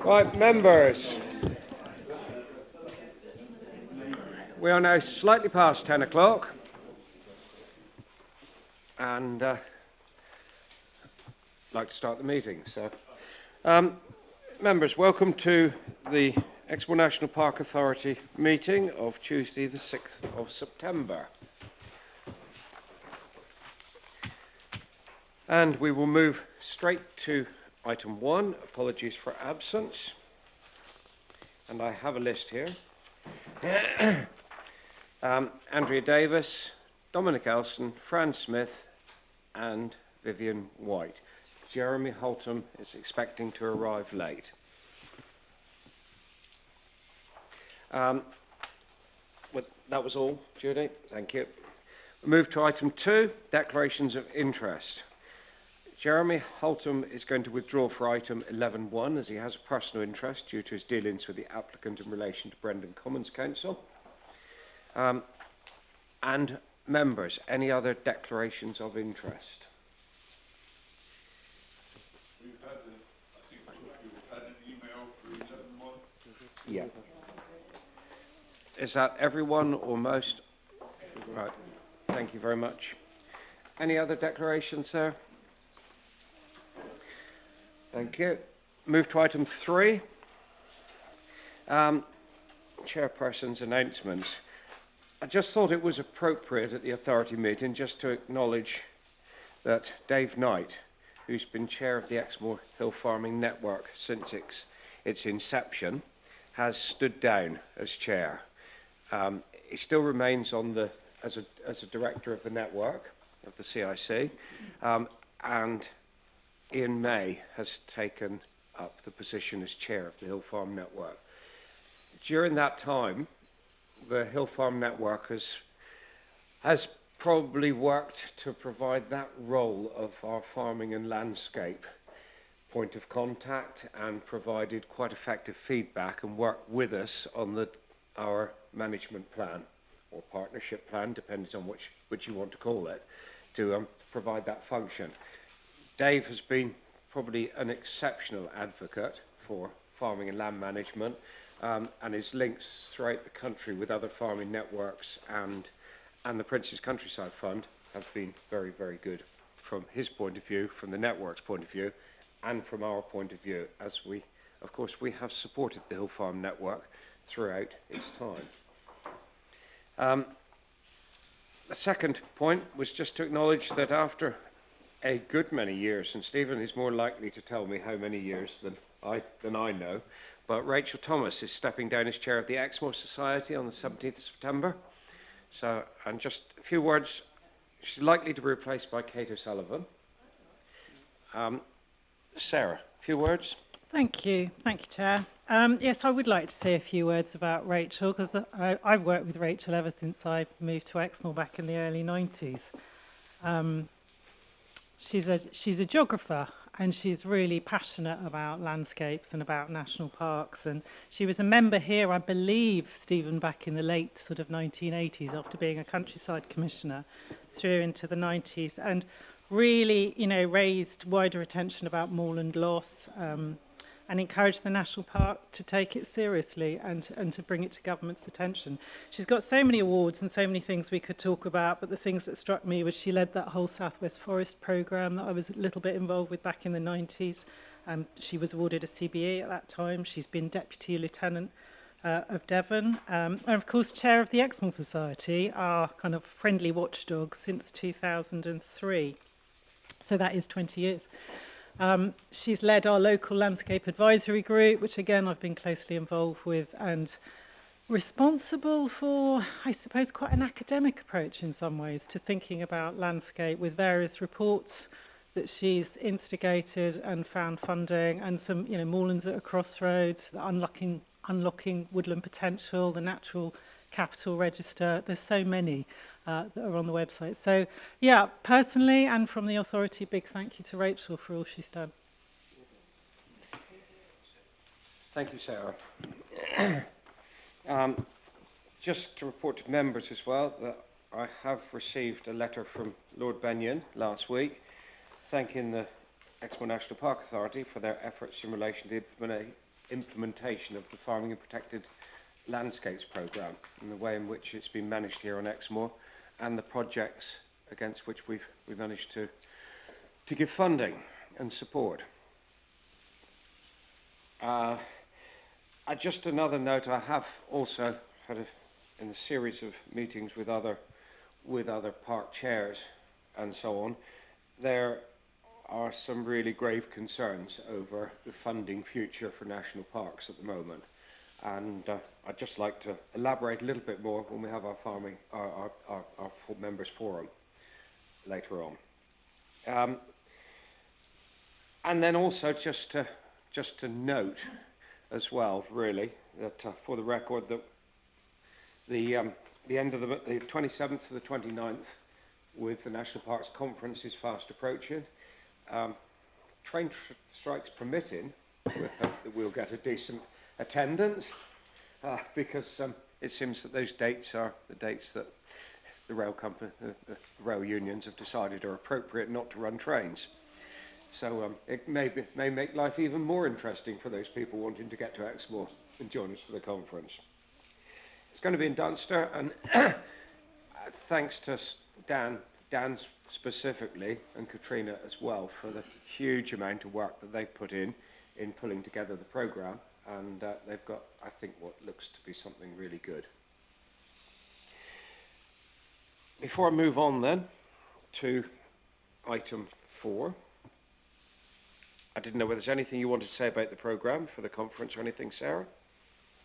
Right, members. We are now slightly past 10 o'clock, and I'd like to start the meeting. Members, welcome to the Exmoor National Park Authority meeting of Tuesday the 6th of September. And we will move straight to item 1, apologies for absence. And I have a list here. Andrea Davis, Dominic Elson, Fran Smith, and Vivian White. Jeremy Holtham is expecting to arrive late. That was all, Judy. Thank you. We move to item 2, declarations of interest. Jeremy Holtham is going to withdraw for item 11.1 as he has a personal interest due to his dealings with the applicant in relation to Brendan Commons Council. And members, any other declarations of interest? We've had, I think we've had an email for 11.1. Yeah. Is that everyone or most? Right. Thank you very much. Any other declarations, sir? Thank you. Move to item 3. Chairperson's announcements. I just thought it was appropriate at the authority meeting just to acknowledge that Dave Knight, who's been chair of the Exmoor Hill Farming Network since its inception, has stood down as chair. He still remains on as a director of the network, of the CIC, and Ian May has taken up the position as chair of the Hill Farm Network. During that time, the Hill Farm Network has probably worked to provide that role of our farming and landscape point of contact and provided quite effective feedback and worked with us on our management plan or partnership plan, depending on which you want to call it, to provide that function. Dave has been probably an exceptional advocate for farming and land management, and his links throughout the country with other farming networks and the Prince's Countryside Fund have been very, very good from his point of view, from the network's point of view, and from our point of view, as we have supported the Hill Farm Network throughout its time. The second point was just to acknowledge that after a good many years, and Stephen is more likely to tell me how many years than I know, but Rachel Thomas is stepping down as chair of the Exmoor Society on the 17th of September. So, and just a few words, she's likely to be replaced by Kate O'Sullivan. Sarah, a few words? Thank you, Chair. Yes, I would like to say a few words about Rachel, because I've worked with Rachel ever since I moved to Exmoor back in the early 90s. She's a geographer, and she's really passionate about landscapes and about national parks. And she was a member here, I believe, Stephen, back in the late sort of 1980s, after being a countryside commissioner through into the 90s, and really, raised wider attention about moorland loss, and encouraged the national park to take it seriously and to bring it to government's attention. She's got so many awards and so many things we could talk about, but the things that struck me was she led that whole Southwest Forest programme that I was a little bit involved with back in the 90s. She was awarded a CBE at that time. She's been Deputy Lieutenant of Devon, and of course Chair of the Exmoor Society, our kind of friendly watchdog, since 2003. So that is 20 years. She's led our local landscape advisory group, which again I've been closely involved with, and responsible for, I suppose, quite an academic approach in some ways to thinking about landscape, with various reports that she's instigated and found funding, and some, moorlands at a crossroads, unlocking woodland potential, the Natural Capital Register. There's so many that are on the website. So, yeah, personally and from the authority, big thank you to Rachel for all she's done. Thank you, Sarah. Just to report to members as well that I have received a letter from Lord Benyon last week thanking the Exmoor National Park Authority for their efforts in relation to the implementation of the Farming and Protected Landscapes programme and the way in which it's been managed here on Exmoor, and the projects against which we've managed to give funding and support. Just another note, I have also had in a series of meetings with other park chairs and so on, there are some really grave concerns over the funding future for national parks at the moment, and I'd just like to elaborate a little bit more when we have our members forum later on. And then also just to note as well, really, that for the record, that the end of the 27th to the 29th with the National Parks Conference is fast approaching. Train strikes permitting, we hope that we'll get a decent attendance, because it seems that those dates are the dates that the rail company, the rail unions have decided are appropriate not to run trains. So it may make life even more interesting for those people wanting to get to Exmoor and join us for the conference. It's going to be in Dunster, and thanks to Dan specifically, and Katrina as well, for the huge amount of work that they've put in pulling together the programme, and they've got, I think, what looks to be something really good. Before I move on then to item 4, I didn't know whether there's anything you wanted to say about the programme for the conference or anything, Sarah?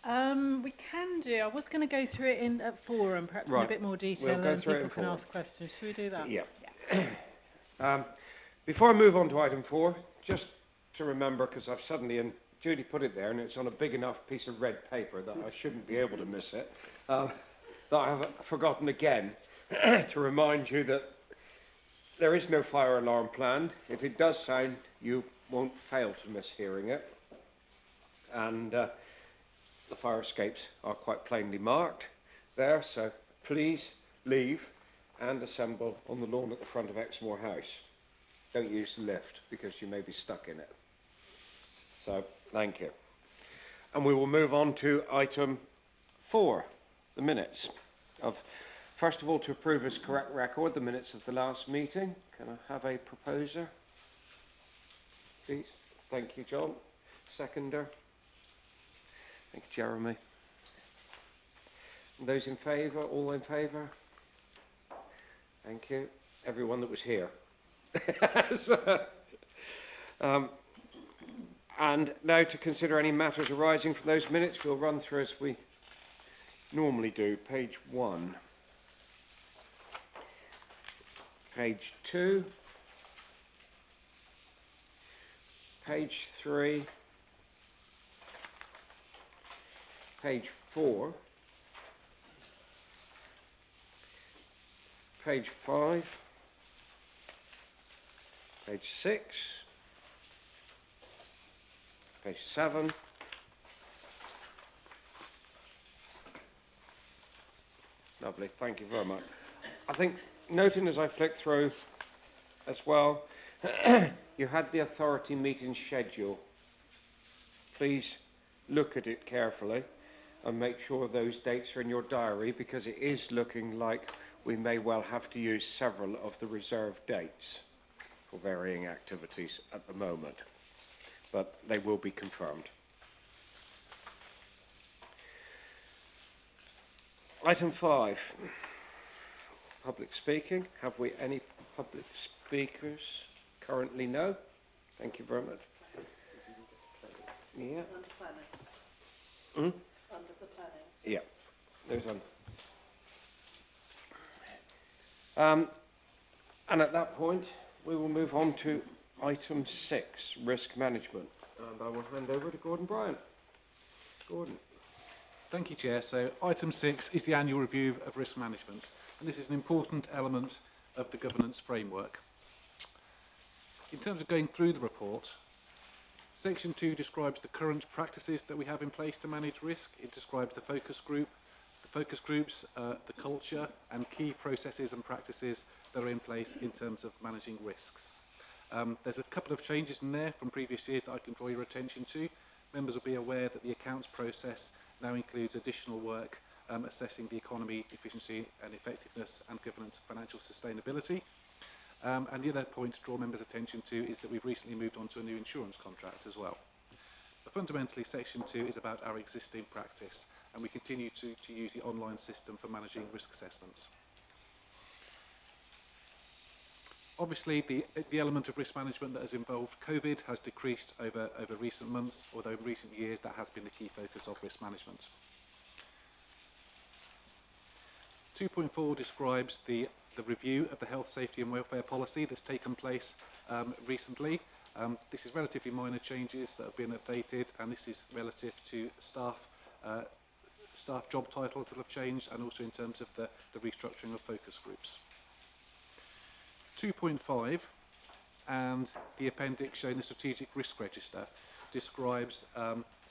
We can do. I was going to go through it in at forum, perhaps in a bit more detail, we'll go and through it people in can forum. ask questions. Should we do that? Yeah. Before I move on to item 4, just to remember, because I've suddenly, and Judy put it there, and it's on a big enough piece of red paper that I shouldn't be able to miss it, that I have forgotten again to remind you that there is no fire alarm planned. If it does sound, you won't fail to miss hearing it. And the fire escapes are quite plainly marked there, so please leave and assemble on the lawn at the front of Exmoor House. Don't use the lift because you may be stuck in it. So, thank you. And we will move on to item 4, the minutes of, first of all, to approve as correct record the minutes of the last meeting. Can I have a proposer, please? Thank you, John. Seconder. Thank you, Jeremy. And those in favour, all in favour? Thank you. Everyone that was here. And now to consider any matters arising from those minutes, we'll run through as we normally do. Page 1. Page 2. Page 3. Page 4. Page 5. Page 6. Page 7. Lovely, thank you very much. I think, noting as I flick through as well, you had the authority meeting schedule. Please look at it carefully and make sure those dates are in your diary, because it is looking like we may well have to use several of the reserved dates for varying activities at the moment, but they will be confirmed. Item 5, public speaking. Have we any public speakers currently? No. Thank you very much. Yeah. Under planning. Hmm? Under the planning. Yeah. There's one. And at that point, we will move on to item 6, risk management. And I will hand over to Gordon Bryant. Gordon. Thank you, Chair. So item 6 is the annual review of risk management, and this is an important element of the governance framework. In terms of going through the report, Section 2 describes the current practices that we have in place to manage risk. It describes the focus groups, the culture, and key processes and practices that are in place in terms of managing risks. There's a couple of changes in there from previous years that I can draw your attention to. members will be aware that the accounts process now includes additional work assessing the economy, efficiency and effectiveness and governance of financial sustainability. And the other point to draw members' attention to is that we've recently moved on to a new insurance contract as well. But fundamentally, Section 2 is about our existing practice, and we continue to use the online system for managing risk assessments. Obviously, the element of risk management that has involved COVID has decreased over recent months, although in recent years that has been the key focus of risk management. 2.4 describes the review of the health, safety and welfare policy that's taken place recently. This is relatively minor changes that have been updated, and this is relative to staff job titles that have changed, and also in terms of the restructuring of focus groups. 2.5 and the appendix showing the strategic risk register describes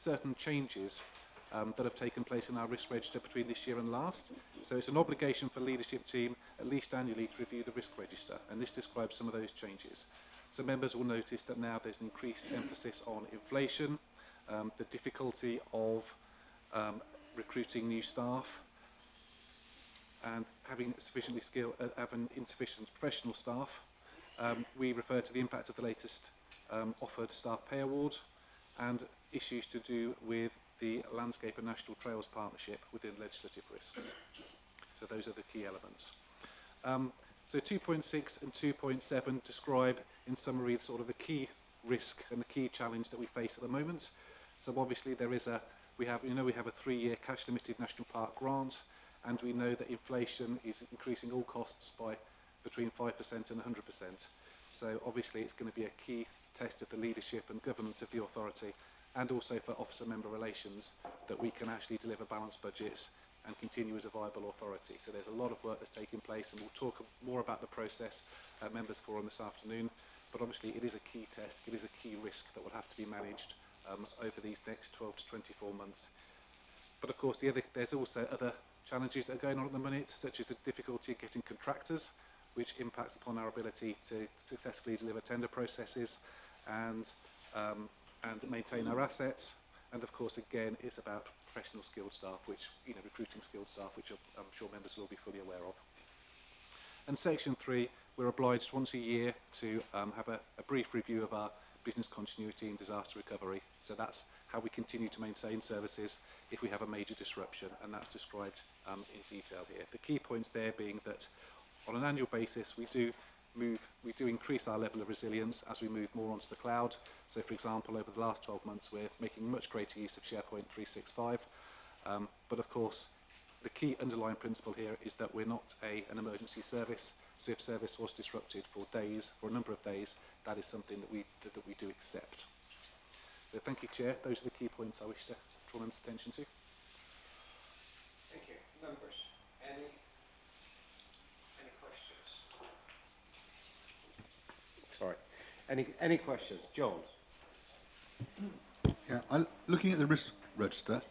certain changes that have taken place in our risk register between this year and last. So it's an obligation for the leadership team at least annually to review the risk register, and this describes some of those changes. So members will notice that now there's an increased emphasis on inflation, the difficulty of recruiting new staff, and having insufficient professional staff. We refer to the impact of the latest offered staff pay award and issues to do with the Landscape and National Trails Partnership within legislative risk. So those are the key elements. So 2.6 and 2.7 describe, in summary, sort of the key risk and the key challenge that we face at the moment. So obviously we have a 3-year cash limited national park grant, and we know that inflation is increasing all costs by between 5% and 100%. So obviously it's going to be a key test of the leadership and governance of the authority, and also for officer member relations, that we can actually deliver balanced budgets and continue as a viable authority. So there's a lot of work that's taking place, and we'll talk more about the process at members forum this afternoon. But obviously it is a key test, it is a key risk that will have to be managed over these next 12 to 24 months. But of course there's also other challenges that are going on at the minute, such as the difficulty of getting contractors, which impacts upon our ability to successfully deliver tender processes and maintain our assets. And of course, again, it's about professional skilled staff, which, recruiting skilled staff, which I'm sure members will be fully aware of. And Section 3, we're obliged once a year to have a brief review of our business continuity and disaster recovery. So that's how we continue to maintain services if we have a major disruption, and that's described in detail here. The key points there being that on an annual basis, we do increase our level of resilience as we move more onto the cloud. So, for example, over the last 12 months, we're making much greater use of SharePoint 365. But of course, the key underlying principle here is that we're not an emergency service. So if service was disrupted for a number of days, that is something that we do accept. So thank you, Chair. Those are the key points I wish to draw members' attention to. Thank you. Members, any questions? Sorry. Any questions? John? Yeah, looking at the risk register,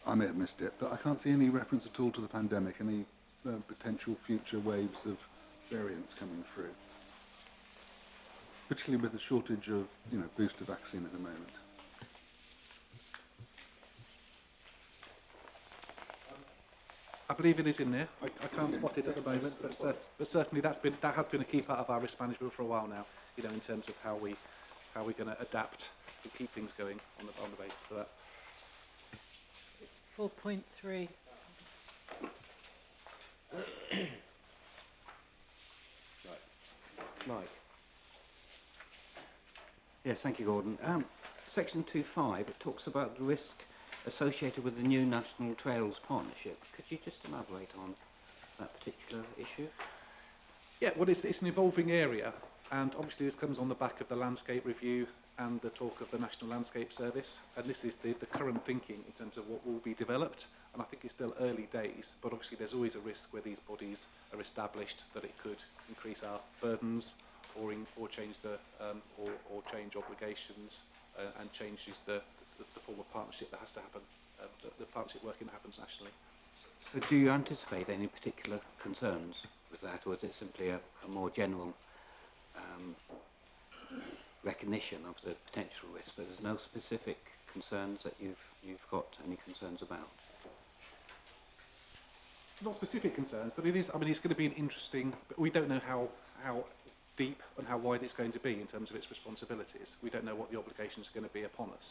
I may have missed it, but I can't see any reference at all to the pandemic, any potential future waves of variants coming through, particularly with the shortage of booster vaccine at the moment. I believe it is in there. I can't spot it at the moment, but certainly that has been a key part of our risk management for a while now. In terms of how we're going to adapt to keep things going on the basis of that. 4.3. Right. Mike. Yes, thank you, Gordon. Section 2.5, it talks about the risk associated with the new National Trails Partnership. Could you just elaborate on that particular issue? Yeah, well, it's an evolving area, and obviously this comes on the back of the landscape review and the talk of the National Landscape Service, and this is the current thinking in terms of what will be developed. And I think it's still early days, but obviously there's always a risk where these bodies are established that it could increase our burdens or change or change obligations and changes the form of partnership that has to happen, the partnership working that happens nationally. So do you anticipate any particular concerns with that, or is it simply a more general recognition of the potential risk, but there's no specific concerns that you've got any concerns about. Not specific concerns, but it is. I mean, it's going to be an interesting. We don't know how deep and how wide it's going to be in terms of its responsibilities. We don't know what the obligations are going to be upon us,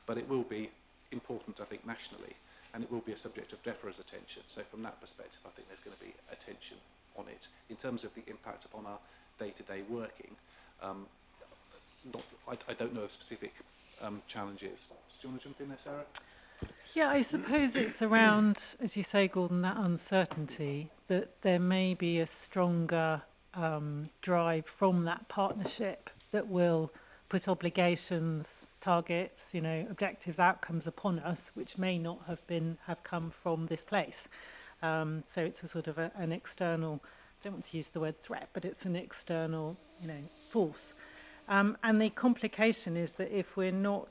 but it will be important, I think, nationally, and it will be a subject of DEFRA's attention. So from that perspective, I think there's going to be attention on it. In terms of the impact upon our day-to-day working, I don't know of specific challenges. Do you want to jump in there, Sarah? Yeah, I suppose it's around, as you say, Gordon, that uncertainty, that there may be a stronger drive from that partnership that will put obligations, targets, objectives, outcomes upon us, which may not have come from this place. So it's a sort of an external, I don't want to use the word threat, but it's an external, force. And the complication is that if we're not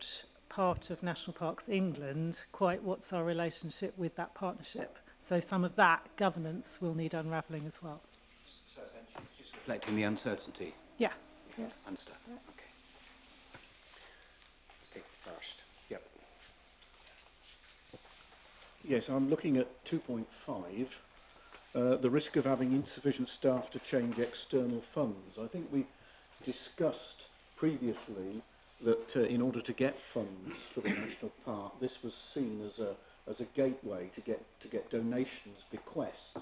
part of National Parks England, quite what's our relationship with that partnership? So some of that governance will need unravelling as well. So essentially it's just reflecting the uncertainty. Yeah. Yeah. Understand. Yeah. Okay. Take first. Yep. Yes, I'm looking at 2.5, the risk of having insufficient staff to change external funds. I think we discussed previously that in order to get funds for the national park, this was seen as a gateway to get donations, bequests,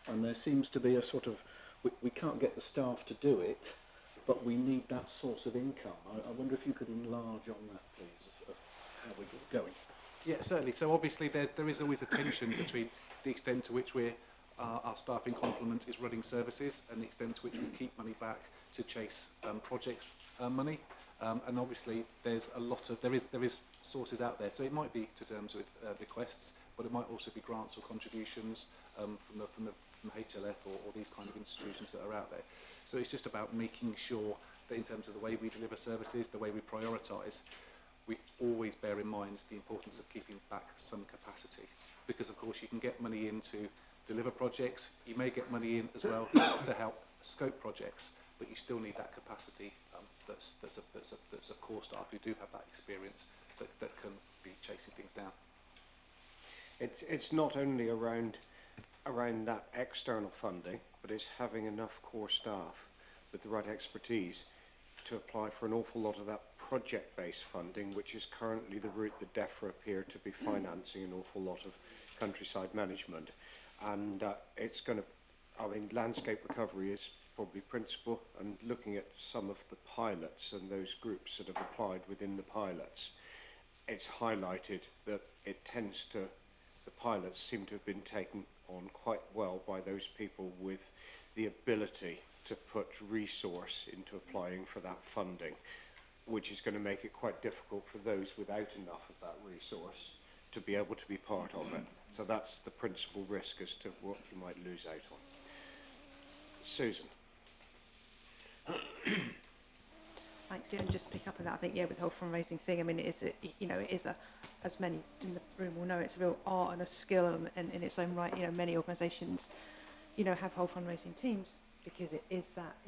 and there seems to be a sort of we can't get the staff to do it, but we need that source of income. I wonder if you could enlarge on that, please, of how we're going. Yeah, certainly. So obviously there is always a tension between the extent to which our staffing complement is running services and the extent to which we keep money back to chase projects money. And obviously there is sources out there. So it might be to terms with bequests, but it might also be grants or contributions from HLF or these kind of institutions that are out there. So it's just about making sure that in terms of the way we deliver services, the way we prioritise, we always bear in mind the importance of keeping back some capacity. Because of course you can get money in to deliver projects, you may get money in as well to help scope projects, but you still need that capacity that's of core staff who do have that experience that can be chasing things down. It's not only around that external funding, but it's having enough core staff with the right expertise to apply for an awful lot of that project-based funding, which is currently the route that DEFRA appear to be financing an awful lot of countryside management. And it's going to, landscape recovery is probably principal, and looking at some of the pilots and those groups that have applied within the pilots, it's highlighted that the pilots seem to have been taken on quite well by those people with the ability to put resource into applying for that funding, which is going to make it quite difficult for those without enough of that resource to be able to be part of it. So that's the principal risk as to what you might lose out on. Susan. Thanks. Yeah, and just to pick up on that, I think, with the whole fundraising thing, it is as many in the room will know, it's a real art and a skill in its own right. Many organisations, have whole fundraising teams because it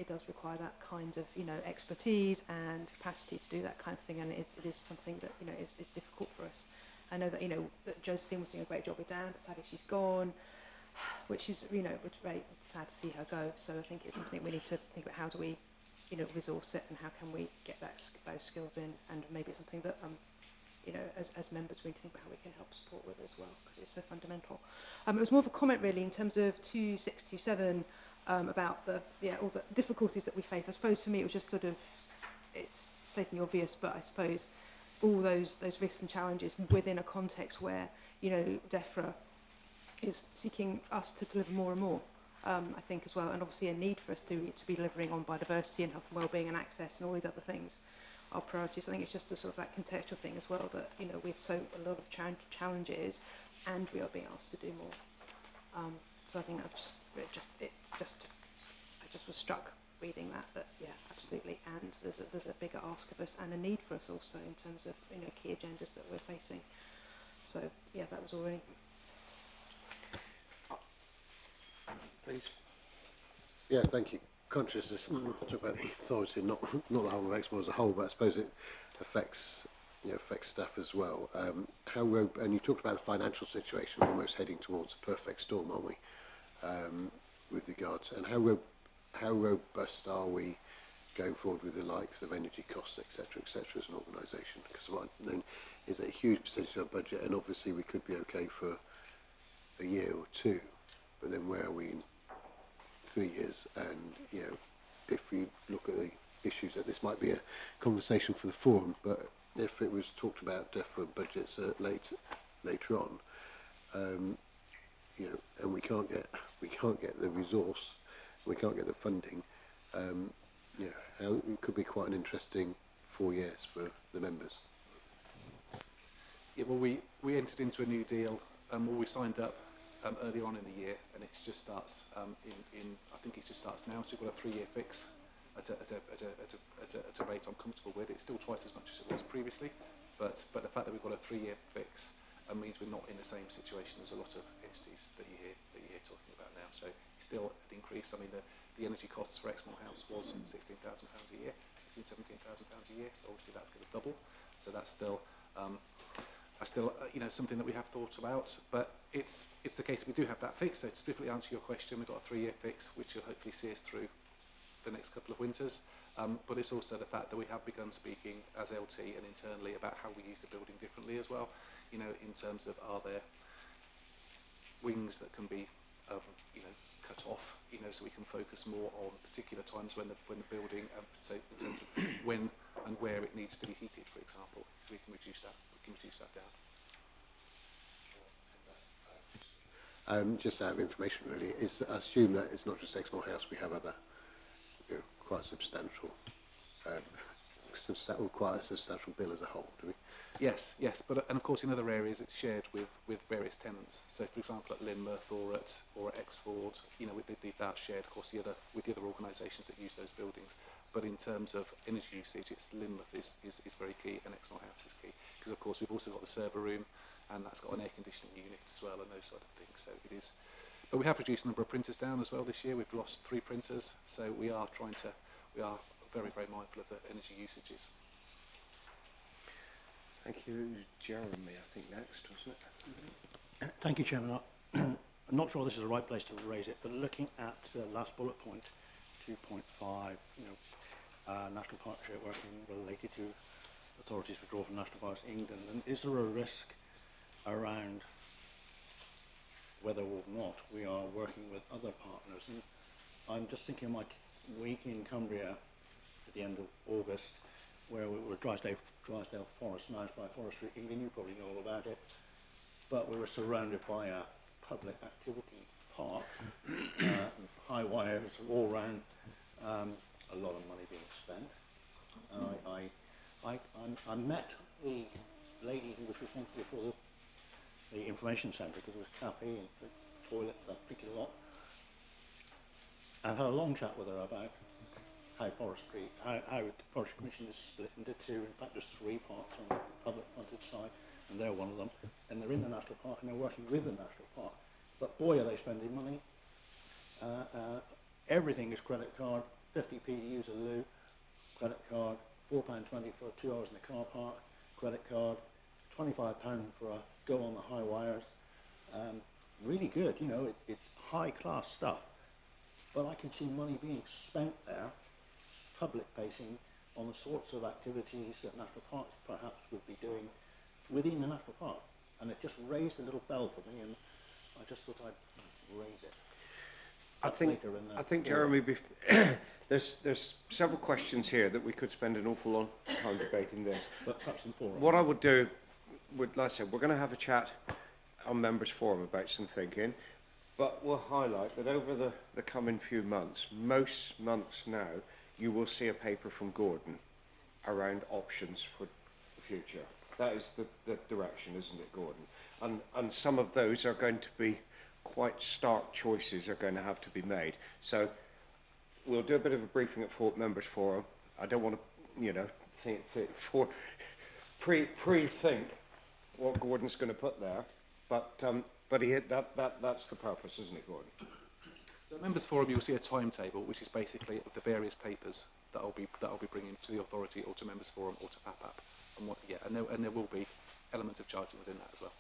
does require that kind of, expertise and capacity to do that kind of thing, and it is something that, is difficult for us. I know that, that Josephine was doing a great job with Dan, but sadly she's gone, which is, it's very sad to see her go. So I think it's something we need to think about, how do we, resource it, and how can we get those skills in, and maybe it's something that, as members we need to think about how we can help support with as well, because it's so fundamental. It was more of a comment really in terms of 2627 about all the difficulties that we face. I suppose for me it was just sort of, it's stating the obvious, but I suppose all those risks and challenges within a context where, DEFRA is seeking us to deliver more and more, I think as well, and obviously a need for us to be delivering on biodiversity and health and wellbeing and access and all these other things are priorities. I think it's just a sort of that contextual thing as well, that we have a lot of challenges and we are being asked to do more. So I think I just was struck reading that yeah, absolutely, and there's a bigger ask of us and a need for us also in terms of key agendas that we're facing. So yeah, that was all really. Please. Yeah, thank you. conscious this talk about the authority, not the whole of Exmoor as a whole, but I suppose it affects staff as well. And you talked about the financial situation, almost heading towards a perfect storm, aren't we? With regards, and how robust are we going forward with the likes of energy costs, etc., as an organisation? Because what I've known is a huge percentage of our budget, and obviously we could be okay for a year or two, but then where are we in 3 years? And if we look at the issues, that this might be a conversation for the forum, but if it was talked about for budgets later on, and we can't get the resource, we can't get the funding. It could be quite an interesting 4 years for the members. Yeah, well, we entered into a new deal, we signed up early on in the year, and it just starts I think it just starts now. So we've got a 3-year fix at a rate I'm comfortable with. It's still twice as much as it was previously, but the fact that we've got a 3-year fix means we're not in the same situation as a lot of entities that you hear talking about now. So it's still an increase. I mean, the energy costs for Exmoor House was £16,000 a year, £17,000 a year. So obviously that's going to double. So that's still something that we have thought about. But it's the case that we do have that fix. So to specifically answer your question, we've got a 3-year fix, which will hopefully see us through the next couple of winters. But it's also the fact that we have begun speaking as LT and internally about how we use the building differently as well. In terms of, are there wings that can be cut off, so we can focus more on particular times when the building, so in terms of when and where it needs to be heated, for example, so we can reduce that down. Just out of information, really, I assume that it's not just Exmoor House. We have other quite substantial, quite a substantial bill as a whole, do we? Yes, and of course in other areas it's shared with various tenants. So, for example, at Lynmouth or at Exford, that's shared, of course, with the other organisations that use those buildings. But in terms of energy usage, Lynmouth is very key, and Exmoor House is key, because of course we've also got the server room, and that's got an air conditioning unit as well, and those sort of things. So it is. But we have reduced the number of printers down as well this year. We've lost 3 printers, so we are very, very mindful of the energy usages. Thank you, Jeremy. I think next, wasn't it? Thank you, Chairman. I'm not sure this is the right place to raise it, but looking at the last bullet point, 2.5, national partnership working related to authorities withdraw from national parks England, and is there a risk around whether or not we are working with other partners? And I'm just thinking of my week in Cumbria at the end of August, where we were Drysdale Forest, managed by Forestry England. You probably know all about it. But we were surrounded by a public activity park, high wires all around, a lot of money being spent. I met the lady who was responsible for the information centre, because it was cafe and the toilet, that particular lot. I had a long chat with her about how the Forestry Commission is split into 2. In fact, there's 3 parks on the public fronted side, and they're one of them. And they're in the national park, and they're working with the national park. But boy, are they spending money. Everything is credit card, 50p to use a loo, credit card, £4.20 for 2 hours in the car park, credit card, £25 for a go on the high wires. Really good, it's high class stuff. But I can see money being spent there, public facing, on the sorts of activities that national parks perhaps would be doing within the national park. And it just raised a little bell for me, and I just thought I'd raise it. I think Jeremy, there's several questions here that we could spend an awful long time debating this. But perhaps in forum. What I would do, like I said, we're going to have a chat on members' forum about some thinking, but we'll highlight that over the coming few months, most months now, you will see a paper from Gordon around options for the future. That is the direction, isn't it, Gordon? And some of those are going to be quite stark choices are going to have to be made. So we'll do a bit of a briefing at members forum. I don't want to, pre-think what Gordon's going to put there, but that's the purpose, isn't it, Gordon? So at Members Forum, you'll see a timetable, which is basically of the various papers that I'll be bringing to the authority or to Members Forum or to PAPAP, and there will be elements of charging within that as well.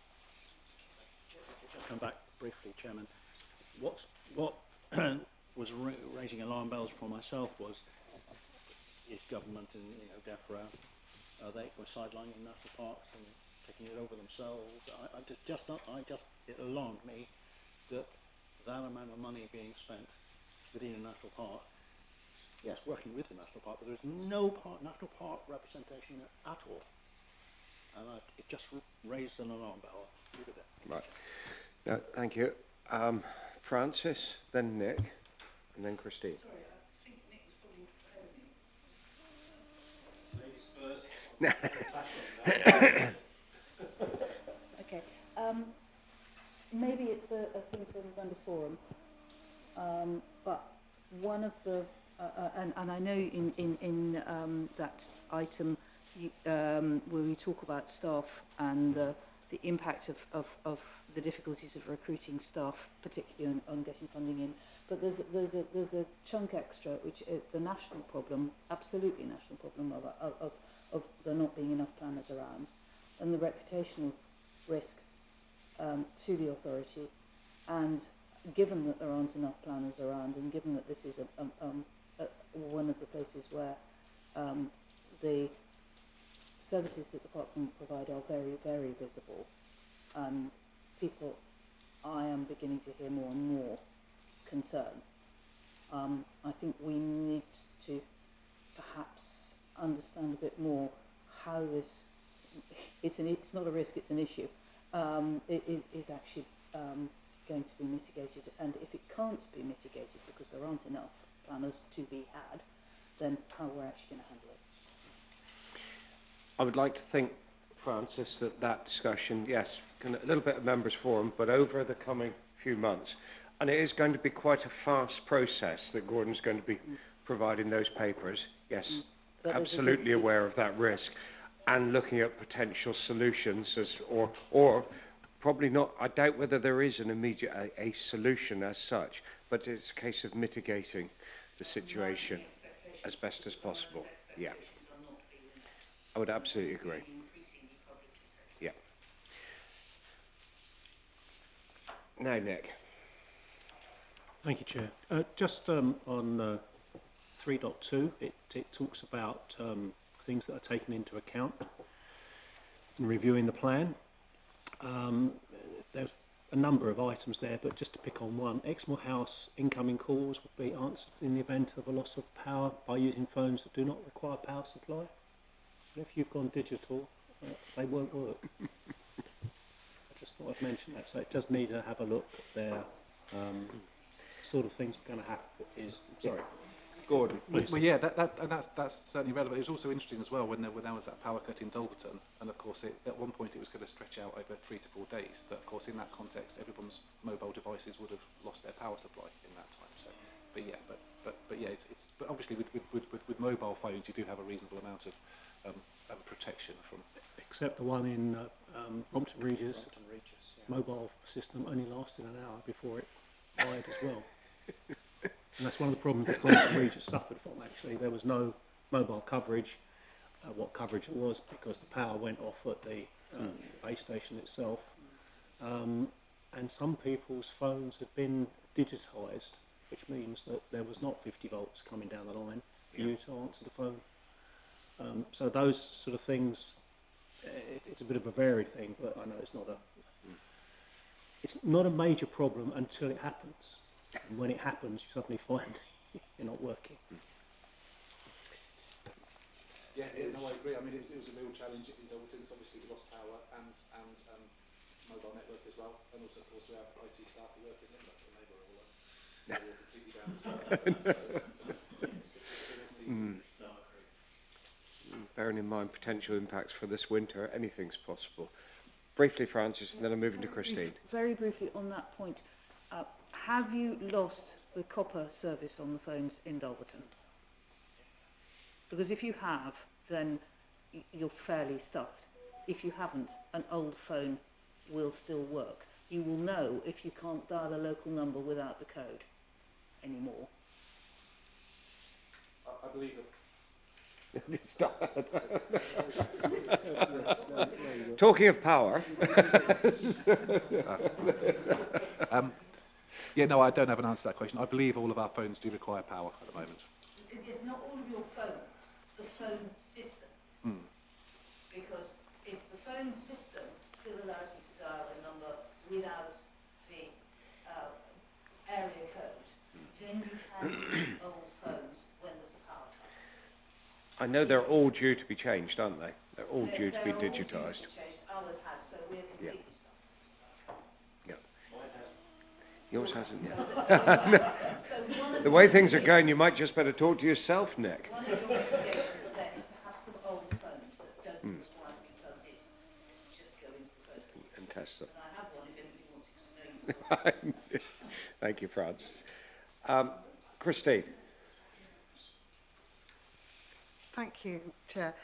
Just come back briefly, Chairman. What was raising alarm bells for myself was is government and DEFRA they were sidelining national parks and taking it over themselves. It alarmed me that amount of money being spent within a national park. Yes, working with the national park, but there is no national park representation at all, and it just raised an alarm bell. Leave it there. Right. No, thank you. Francis, then Nick, and then Christine. Sorry, I think Nick was probably ahead of me. Okay. Maybe it's a thing for Members Forum, but one of the and I know in that item where we talk about staff and the impact of the difficulties of recruiting staff, particularly on getting funding in. But there's a chunk extra, which is the national problem, absolutely national problem of there not being enough planners around, and the reputational risk to the authority. And given that there aren't enough planners around, and given that this is one of the places where the services that the park can provide are very, very visible, I am beginning to hear more and more concern. I think we need to perhaps understand a bit more how this, it's not a risk, it's an issue, it is actually going to be mitigated, and if it can't be mitigated because there aren't enough planners to be had, then how we're actually going to handle it. I would like to think, Francis, that discussion, yes, a little bit of Members Forum, but over the coming few months. And it is going to be quite a fast process that Gordon's going to be providing those papers. Yes, absolutely aware of that risk. And looking at potential solutions, or probably not, I doubt whether there is an immediate a solution as such, but it's a case of mitigating the situation as best as possible. Yeah. I would absolutely agree. Yeah. Now, Nick. Thank you, Chair. Just on 3.2, it talks about things that are taken into account in reviewing the plan. There's a number of items there, but just to pick on one, Exmoor House incoming calls would be answered in the event of a loss of power by using phones that do not require power supply. If you've gone digital, they won't work. I just thought I'd mention that. So it does need to have a look there. Sort of things are going to happen is... Sorry. Gordon, please. Well, yeah, that's certainly relevant. It was also interesting as well when there was that power cut in Dulverton, and of course at one point it was going to stretch out over 3 to 4 days. But of course in that context, everyone's mobile devices would have lost their power supply in that time. So, but yeah, but obviously with mobile phones you do have a reasonable amount of protection from. Except the one in Brompton Regis, mobile system only lasted an hour before it died as well. And that's one of the problems that Brompton Regis suffered from, actually. There was no mobile coverage. What coverage it was, because the power went off at the base station itself. And some people's phones had been digitised, which means that there was not 50 volts coming down the line for you to answer the phone. So those sort of things, it's a bit of a varied thing, but I know it's not a major problem until it happens. And when it happens, you suddenly find you're not working. Yeah, no, I agree. I mean, it was a real challenge in Dulverton. Obviously, we lost power and mobile network as well, and also, of course, we have IT staff who work in it, and they were all completely down as well. Bearing in mind potential impacts for this winter, anything's possible. Briefly, Francis, and then I'm moving to Christine. Very briefly on that point, have you lost the copper service on the phones in Dulverton? Because if you have, then you're fairly stuffed. If you haven't, an old phone will still work. You will know if you can't dial a local number without the code. anymore. I believe it. Talking of power. Yeah, no, I don't have an answer to that question. I believe all of our phones do require power at the moment. It's not all of your phones, the phone system. Because if the phone system still allows you to dial a number without the area code, then you can use old phones when there's a power cut. I know they're all due to be changed, aren't they? They're all due to be digitised. Ours has, so we're completely Yeah. Yours hasn't yet. The way things are going, you might just better talk to yourself, Nick. One of your recommendations then is to have some old phones that don't require to be plugged in. Just go into the phone. And test them. And I have one if anybody wants to know. Thank you, Francis. Christine. Thank you, Chair.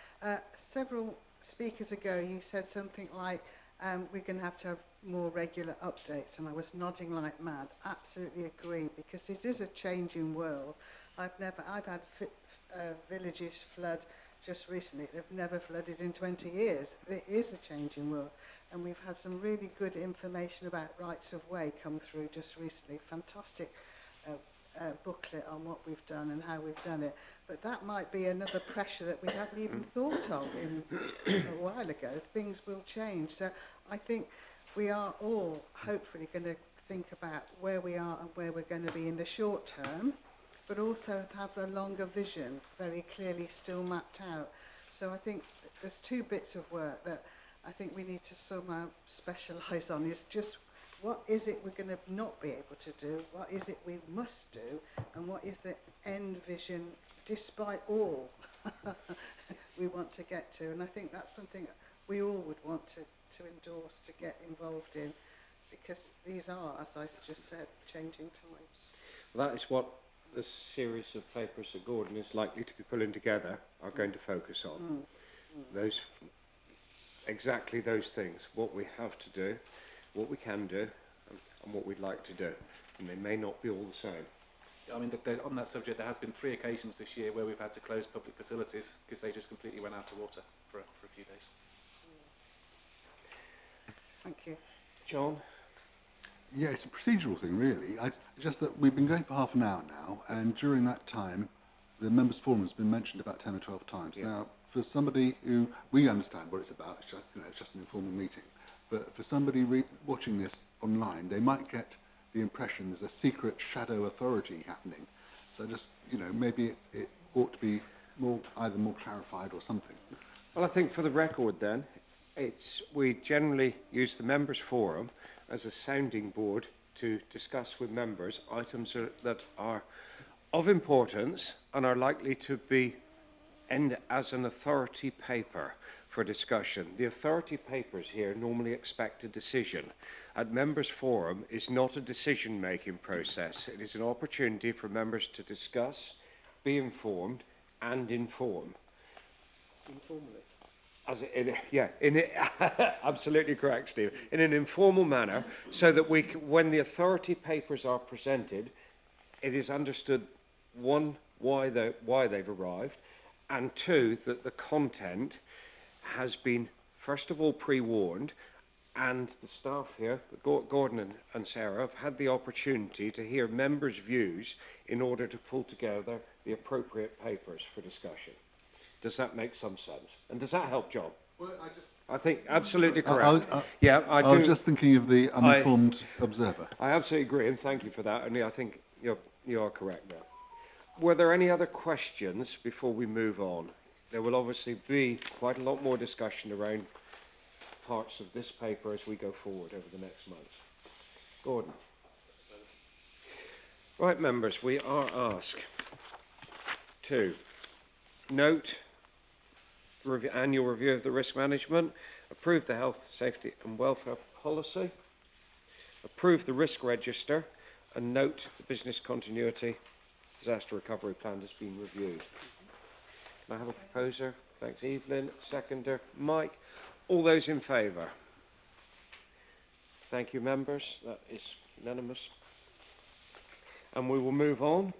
Several speakers ago, you said something like, we're going to have more regular updates, and I was nodding like mad. Absolutely agree, because it is a changing world. I've had villages flood just recently. They've never flooded in 20 years. It is a changing world, and we've had some really good information about rights of way come through just recently. Fantastic booklet on what we've done and how we've done it. But that might be another pressure that we hadn't even thought of a while ago. Things will change. So I think we are all hopefully going to think about where we are and where we're going to be in the short term, but also have a longer vision very clearly still mapped out. So I think there's two bits of work that I think we need to somehow specialise on. Is just what is it we're going to not be able to do, what is it we must do, and what is the end vision despite all we want to get to. And I think that's something we all would want to endorse, to get involved in, because these are, as I just said, changing times. Well, that is what the series of papers that Gordon is likely to be pulling together are going to focus on. Those, exactly those things, what we have to do, what we can do, and what we'd like to do. And they may not be all the same. I mean, on that subject, there has been 3 occasions this year where we've had to close public facilities because they just completely ran out of water for a few days. Thank you. John? Yeah, it's a procedural thing, really. Just that we've been going for half an hour now, and during that time, the members' forum has been mentioned about 10 or 12 times. Yeah. Now, for somebody who, we understand what it's about, it's just, it's just an informal meeting, but for somebody watching this online, they might get the impression there's a secret shadow authority happening. So just, maybe it ought to be either more clarified or something. Well, I think for the record then, we generally use the members' forum as a sounding board to discuss with members items that are of importance and are likely to be end as an authority paper for discussion. The authority papers here normally expect a decision. At members' forum is not a decision-making process. It is an opportunity for members to discuss, be informed, and inform. Informally. Absolutely correct, Steve. In an informal manner, so that when the authority papers are presented, it is understood, one, why they've arrived, and two, that the content has been, first of all, pre-warned, and the staff here, Gordon and Sarah, have had the opportunity to hear members' views in order to pull together the appropriate papers for discussion. Does that make some sense? And does that help, John? Well, I think absolutely correct. I was just thinking of the uninformed observer. I absolutely agree, and thank you for that. And I think you are correct now. Were there any other questions before we move on? There will obviously be quite a lot more discussion around parts of this paper as we go forward over the next month. Gordon. Right, members, we are asked to note the annual review of the risk management, approve the health, safety and welfare policy, approve the risk register, and note the business continuity disaster recovery plan has been reviewed. Can I have a proposer? Thanks, Evelyn. Seconder, Mike. All those in favour? Thank you, members. That is unanimous. And we will move on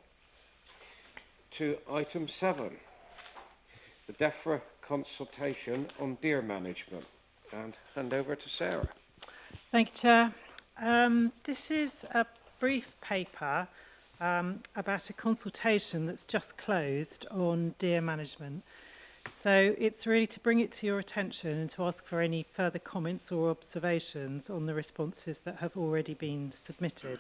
to item 7, the DEFRA consultation on deer management, and hand over to Sarah. Thank you, Chair. This is a brief paper about a consultation that's just closed on deer management. So it's really to bring it to your attention and to ask for any further comments or observations on the responses that have already been submitted.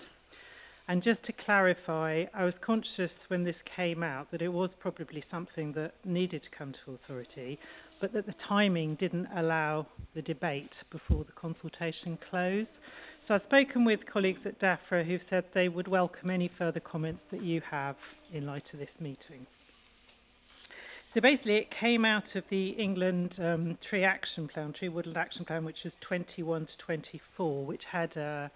And just to clarify, I was conscious when this came out that it was probably something that needed to come to authority, but that the timing didn't allow the debate before the consultation closed. So I've spoken with colleagues at DEFRA who've said they would welcome any further comments that you have in light of this meeting. So basically it came out of the England Tree Woodland Action Plan, which was 21 to 24, which had a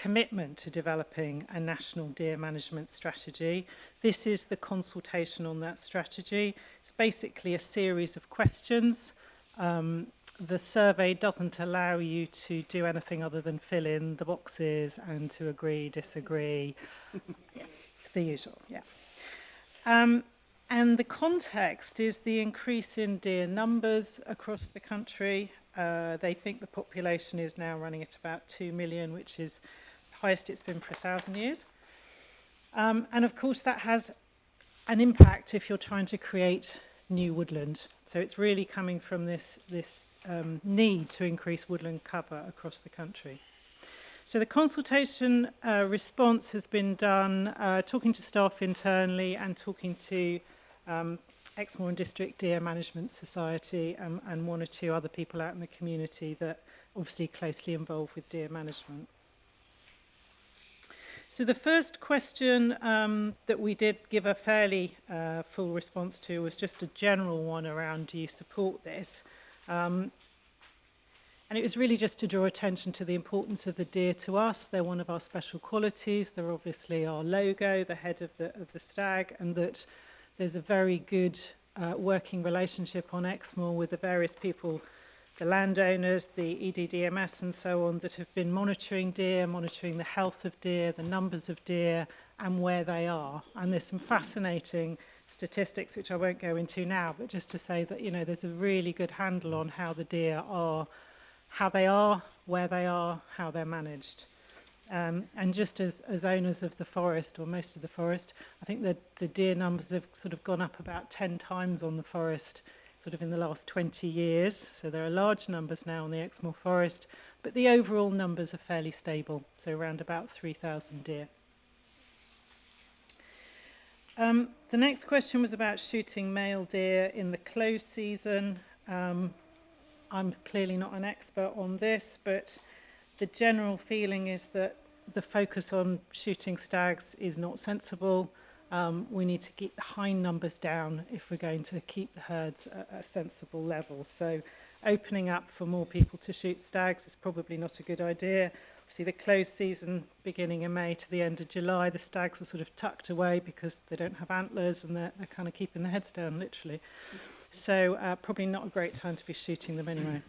commitment to developing a national deer management strategy. This is the consultation on that strategy. It's basically a series of questions. The survey doesn't allow you to do anything other than fill in the boxes and to agree, disagree. Yeah, the usual, yeah. And the context is the increase in deer numbers across the country. They think the population is now running at about 2 million, which is the highest it's been for 1,000 years. And of course that has an impact if you're trying to create new woodland. So it's really coming from this need to increase woodland cover across the country. So the consultation response has been done talking to staff internally and talking to Exmoor and District Deer Management Society and one or two other people out in the community that obviously closely involved with deer management. So the first question that we did give a fairly full response to was just a general one around, do you support this? And it was really just to draw attention to the importance of the deer to us. They're one of our special qualities. They're obviously our logo, the head of the stag, and that there's a very good working relationship on Exmoor with the various people, the landowners, the EDDMS and so on, that have been monitoring deer, monitoring the health of deer, the numbers of deer, and where they are. And there's some fascinating statistics which I won't go into now, but just to say that, you know, there's a really good handle on how the deer are, how they are, where they are, how they're managed. And just as owners of the forest, or most of the forest, I think that the deer numbers have sort of gone up about 10 times on the forest sort of in the last 20 years. So there are large numbers now on the Exmoor forest, but the overall numbers are fairly stable, so around about 3,000 deer. The next question was about shooting male deer in the close season. I'm clearly not an expert on this, but the general feeling is that the focus on shooting stags is not sensible. We need to keep the hind numbers down if we're going to keep the herds at a sensible level. So opening up for more people to shoot stags is probably not a good idea. Obviously the close season beginning in May to the end of July, the stags are sort of tucked away because they don't have antlers and they're kind of keeping their heads down literally. So probably not a great time to be shooting them anyway.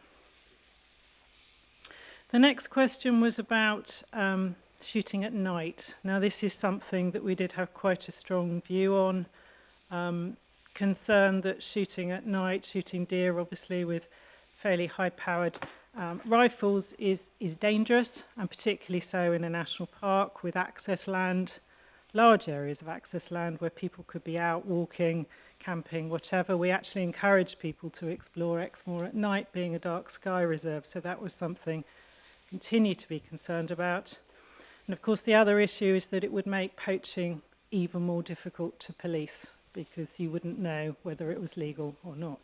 The next question was about shooting at night. Now this is something that we did have quite a strong view on. Concerned that shooting at night, shooting deer obviously with fairly high-powered rifles is dangerous, and particularly so in a national park with access land, large areas of access land where people could be out walking, camping, whatever. We actually encourage people to explore Exmoor at night, being a dark sky reserve, so that was something we continue to be concerned about. And of course the other issue is that it would make poaching even more difficult to police because you wouldn't know whether it was legal or not.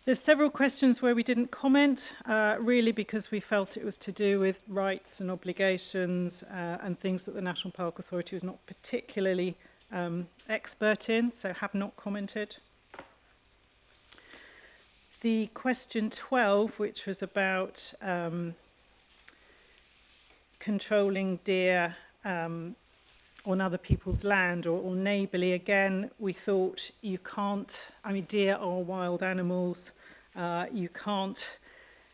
There's several questions where we didn't comment, really because we felt it was to do with rights and obligations and things that the National Park Authority was not particularly expert in, so have not commented. The question 12, which was about controlling deer on other people's land or neighbourly, again, we thought you can't, I mean, deer are wild animals. You can't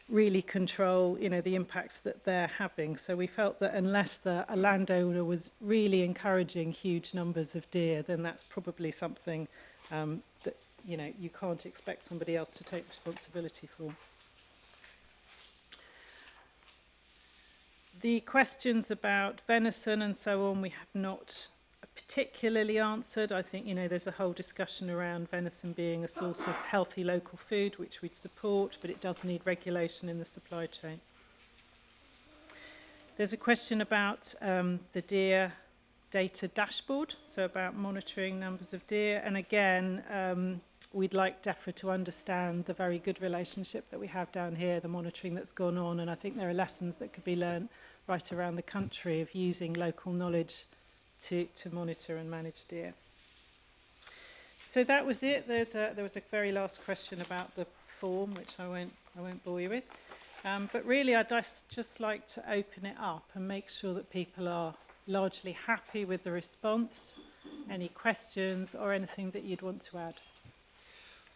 really control, the impacts that they're having. So we felt that unless a landowner was really encouraging huge numbers of deer, then that's probably something that, you can't expect somebody else to take responsibility for. The questions about venison and so on, we have not particularly answered. I think, there's a whole discussion around venison being a source of healthy local food, which we support, but it does need regulation in the supply chain. There's a question about the deer data dashboard, so about monitoring numbers of deer. And again, we'd like DEFRA to understand the very good relationship that we have down here, the monitoring that's gone on, and I think there are lessons that could be learned right around the country of using local knowledge to monitor and manage deer. So that was it. There was a very last question about the form, which I won't bore you with. But really, I'd just like to open it up and make sure that people are largely happy with the response. Any questions or anything that you'd want to add?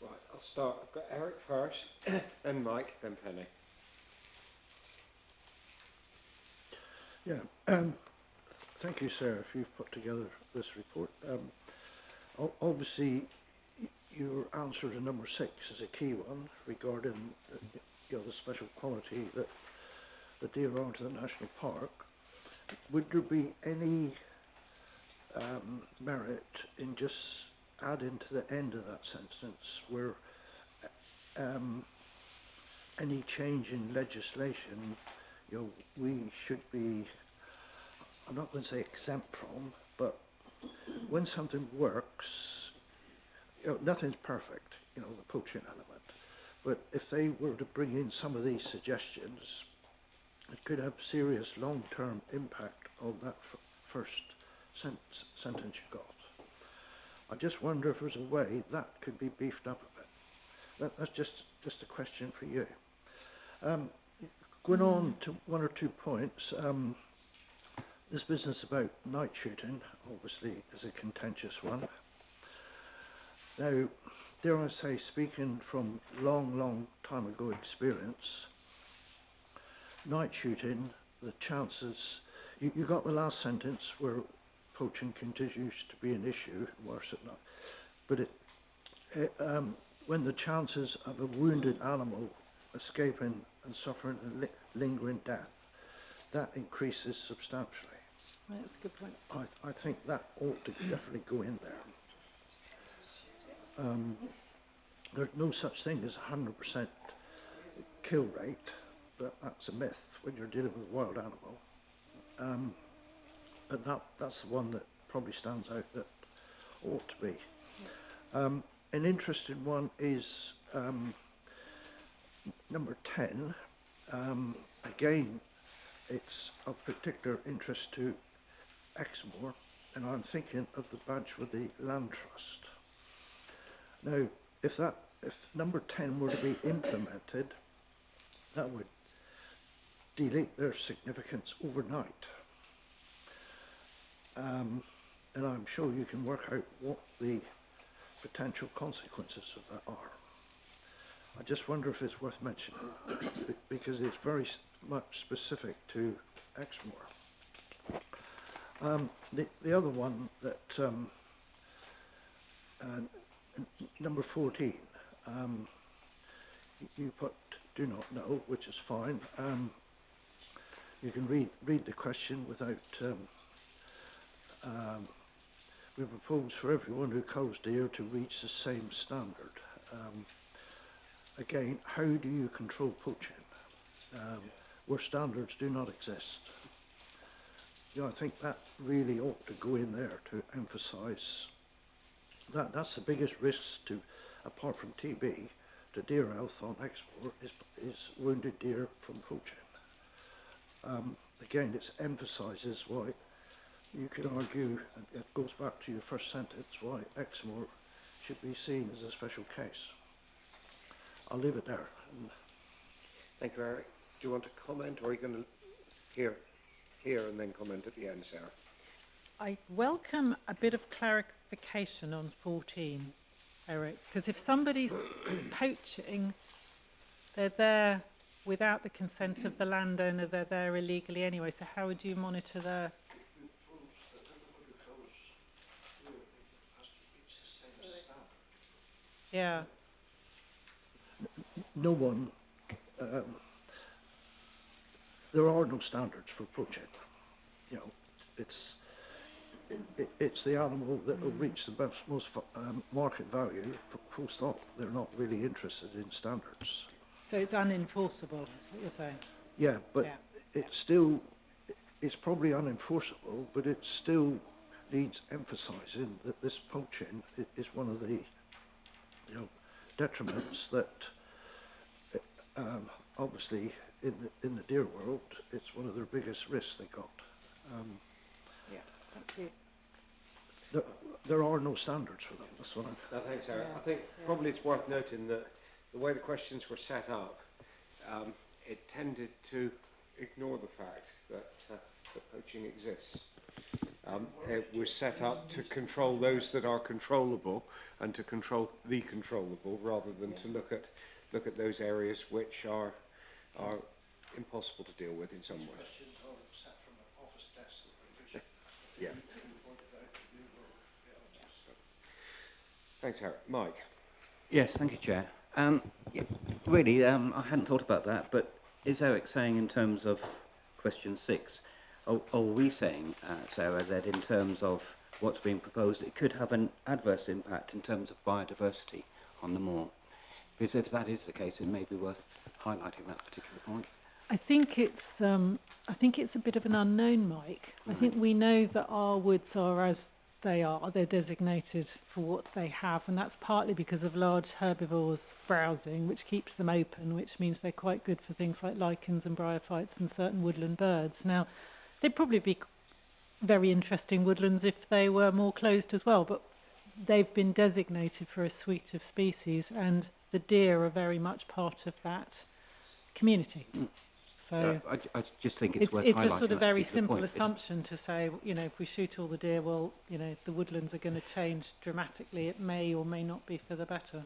Right, I'll start. I've got Eric first, then Mike, then Penny. Yeah, thank you, Sarah, if you've put together this report. Obviously, your answer to number 6 is a key one regarding the special quality that the deer are to the national park. Would there be any merit in just adding to the end of that sentence where any change in legislation, we should be, I'm not going to say exempt from, but when something works, nothing's perfect, the poaching element. But if they were to bring in some of these suggestions, it could have serious long-term impact on that first sentence you got. I just wonder if there's a way that could be beefed up a bit. That's just a question for you. Going on to one or two points, this business about night shooting obviously is a contentious one. Now, dare I say, speaking from long time ago experience, night shooting, the chances, you got the last sentence where poaching continues to be an issue, worse than not, but when the chances of a wounded animal escaping and suffering a lingering death, that increases substantially. That's a good point. I think that ought to definitely go in there. There's no such thing as 100% kill rate, but that's a myth when you're dealing with a wild animal. But that's the one that probably stands out that ought to be. An interesting one is number 10. Again, it's of particular interest to Exmoor, and I'm thinking of the badge with the Land Trust. Now, if number 10 were to be implemented, that would delete their significance overnight. And I'm sure you can work out what the potential consequences of that are. I just wonder if it's worth mentioning, because it's very much specific to Exmoor. The other one that, number 14, you put do not know, which is fine. You can read the question without, we propose for everyone who culls deer to reach the same standard. Again, how do you control poaching where standards do not exist? I think that really ought to go in there to emphasise that. That's the biggest risk to, apart from TB, to deer health on Exmoor is wounded deer from poaching. Again, it emphasises why you could argue, and it goes back to your first sentence, why Exmoor should be seen as a special case. I'll leave it there. Thank you, Eric. Do you want to comment, or are you going to hear and then comment at the end, Sarah? I welcome a bit of clarification on 14, Eric, because if somebody's poaching, they're there without the consent of the landowner, they're there illegally anyway. So how would you monitor their... Yeah. No one, there are no standards for poaching. You know, it's the animal that will reach the most market value, full stop. They're not really interested in standards. So it's unenforceable, is what you're saying? Yeah, but it's probably unenforceable, but it still needs emphasising that this poaching is one of the, detriments that, obviously, in the deer world, it's one of their biggest risks they got. Thank you. There are no standards for them. That's what I'm. No, thanks, Eric. I think probably it's worth noting that the way the questions were set up, it tended to ignore the fact that poaching exists. It was set up to control those that are controllable and to control the controllable, rather than to look at those areas which are impossible to deal with in some way. Yeah. Thanks, Harry. Mike. Yes, thank you, Chair. Really, I hadn't thought about that, but is Eric saying in terms of question 6, are we saying, Sarah, that in terms of what's being proposed, it could have an adverse impact in terms of biodiversity on the moor? Because if that is the case, it may be worth highlighting that particular point. I think it's a bit of an unknown, Mike. I think we know that our woods are as they are. They're designated for what they have, and that's partly because of large herbivores browsing, which keeps them open, which means they're quite good for things like lichens and bryophytes and certain woodland birds. Now, they'd probably be very interesting woodlands if they were more closed as well, but they've been designated for a suite of species, and the deer are very much part of that community. So I just think it's worth highlighting. It's a sort of very simple point, assumption to say, if we shoot all the deer, well, the woodlands are going to change dramatically. It may or may not be for the better.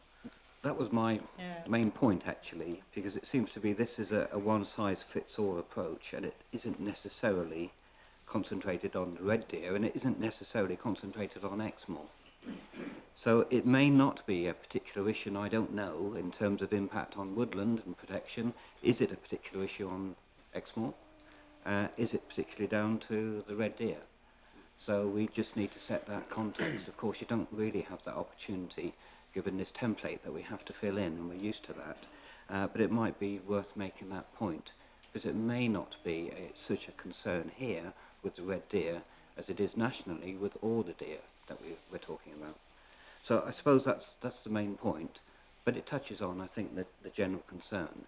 That was my main point, actually, because it seems to be this is a one-size-fits-all approach, and it isn't necessarily concentrated on red deer, and it isn't necessarily concentrated on Exmoor. So it may not be a particular issue, and I don't know, in terms of impact on woodland and protection. Is it a particular issue on Exmoor? Is it particularly down to the red deer? So we just need to set that context. Of course, you don't really have that opportunity given this template that we have to fill in, and we're used to that. But it might be worth making that point, because it may not be such a concern here with the red deer as it is nationally with all the deer that we're talking about. So I suppose that's the main point, but it touches on, I think, the general concern.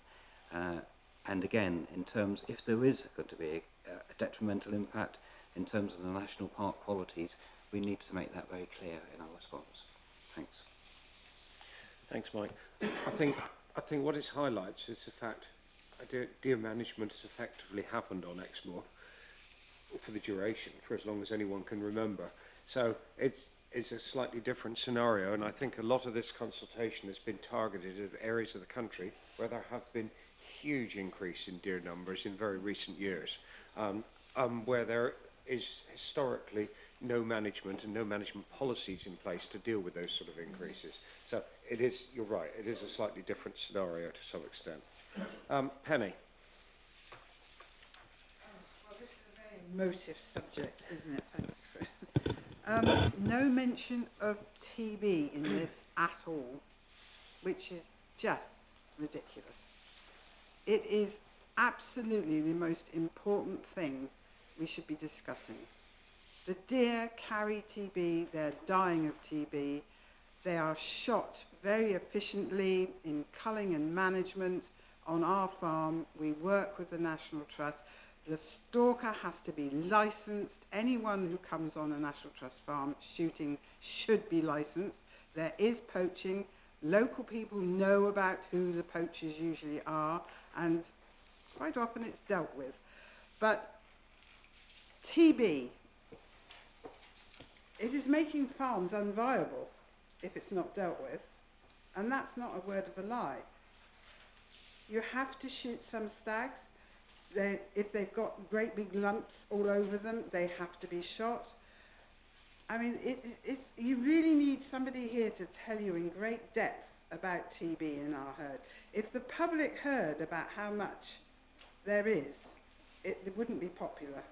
And again, in terms, if there is going to be a detrimental impact in terms of the national park qualities, we need to make that very clear in our response. Thanks. Thanks, Mike. I think what it highlights is the fact that deer management has effectively happened on Exmoor for the duration, for as long as anyone can remember. So it's a slightly different scenario, and I think a lot of this consultation has been targeted at areas of the country where there have been huge increase in deer numbers in very recent years, where there is historically no management and no management policies in place to deal with those sort of increases. So it is, you're right, it is a slightly different scenario to some extent. Penny. Well, this is a very emotive subject, isn't it? Thanks, Chris. No mention of TB in this at all, which is just ridiculous. It is absolutely the most important thing we should be discussing. The deer carry TB, they're dying of TB, they are shot very efficiently in culling and management. On our farm, we work with the National Trust. The stalker has to be licensed. Anyone who comes on a National Trust farm shooting should be licensed. There is poaching. Local people know about who the poachers usually are, and quite often it's dealt with. But TB, it is making farms unviable if it's not dealt with, and that's not a word of a lie. You have to shoot some stags. If they've got great big lumps all over them, they have to be shot. I mean, you really need somebody here to tell you in great depth about TB in our herd. If the public heard about how much there is, it wouldn't be popular.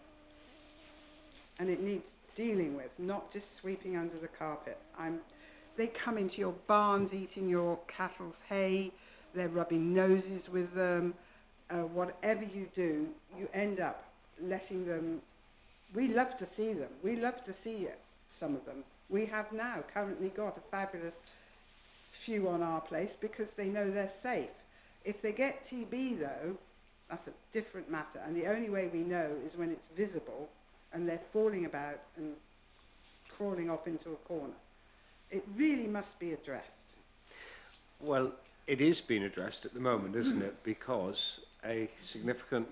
And it needs dealing with, not just sweeping under the carpet. They come into your barns eating your cattle's hay, they're rubbing noses with them. Whatever you do, you end up letting them. We love to see them. We love to see some of them. We have now currently got a fabulous few on our place because they know they're safe. If they get TB though, that's a different matter. And the only way we know is when it's visible and they're falling about and crawling off into a corner. It really must be addressed. Well, it is being addressed at the moment, isn't it? Because a significant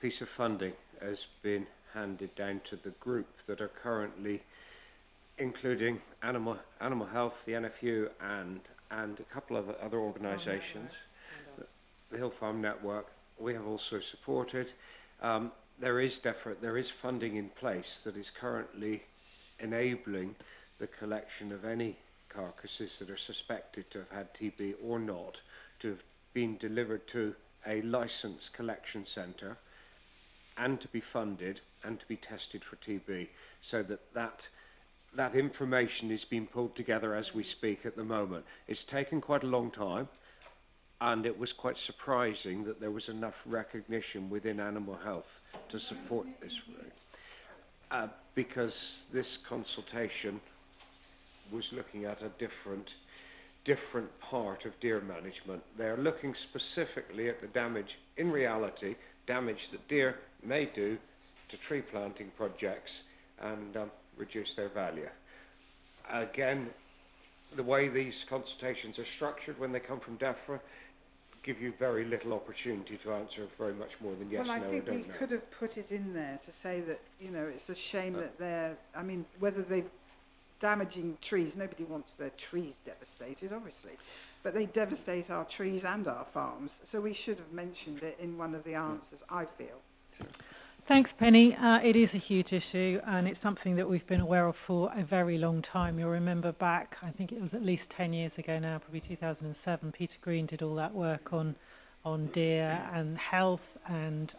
piece of funding has been handed down to the group that are currently, including Animal Health, the NFU, and a couple of other organisations, the Hill Farm Network. We have also supported. There is funding in place that is currently enabling the collection of any carcasses that are suspected to have had TB or not, to have been delivered to a licensed collection centre and to be funded and to be tested for TB, so that information is being pulled together as we speak at the moment. It's taken quite a long time, and it was quite surprising that there was enough recognition within Animal Health to support this route, because this consultation was looking at a different part of deer management. They're looking specifically at the damage, in reality, damage that deer may do to tree planting projects and reduce their value. Again, the way these consultations are structured when they come from DEFRA give you very little opportunity to answer very much more than yes, no, or don't know. Well, I think we could have put it in there to say that, you know, it's a shame that they're, I mean, whether they're damaging trees, nobody wants their trees devastated, obviously, but they devastate our trees and our farms, so we should have mentioned it in one of the answers, I feel. Thanks, Penny. It is a huge issue, and it's something that we've been aware of for a very long time. You'll remember back, I think it was at least 10 years ago now, probably 2007, Peter Green did all that work on deer and health, and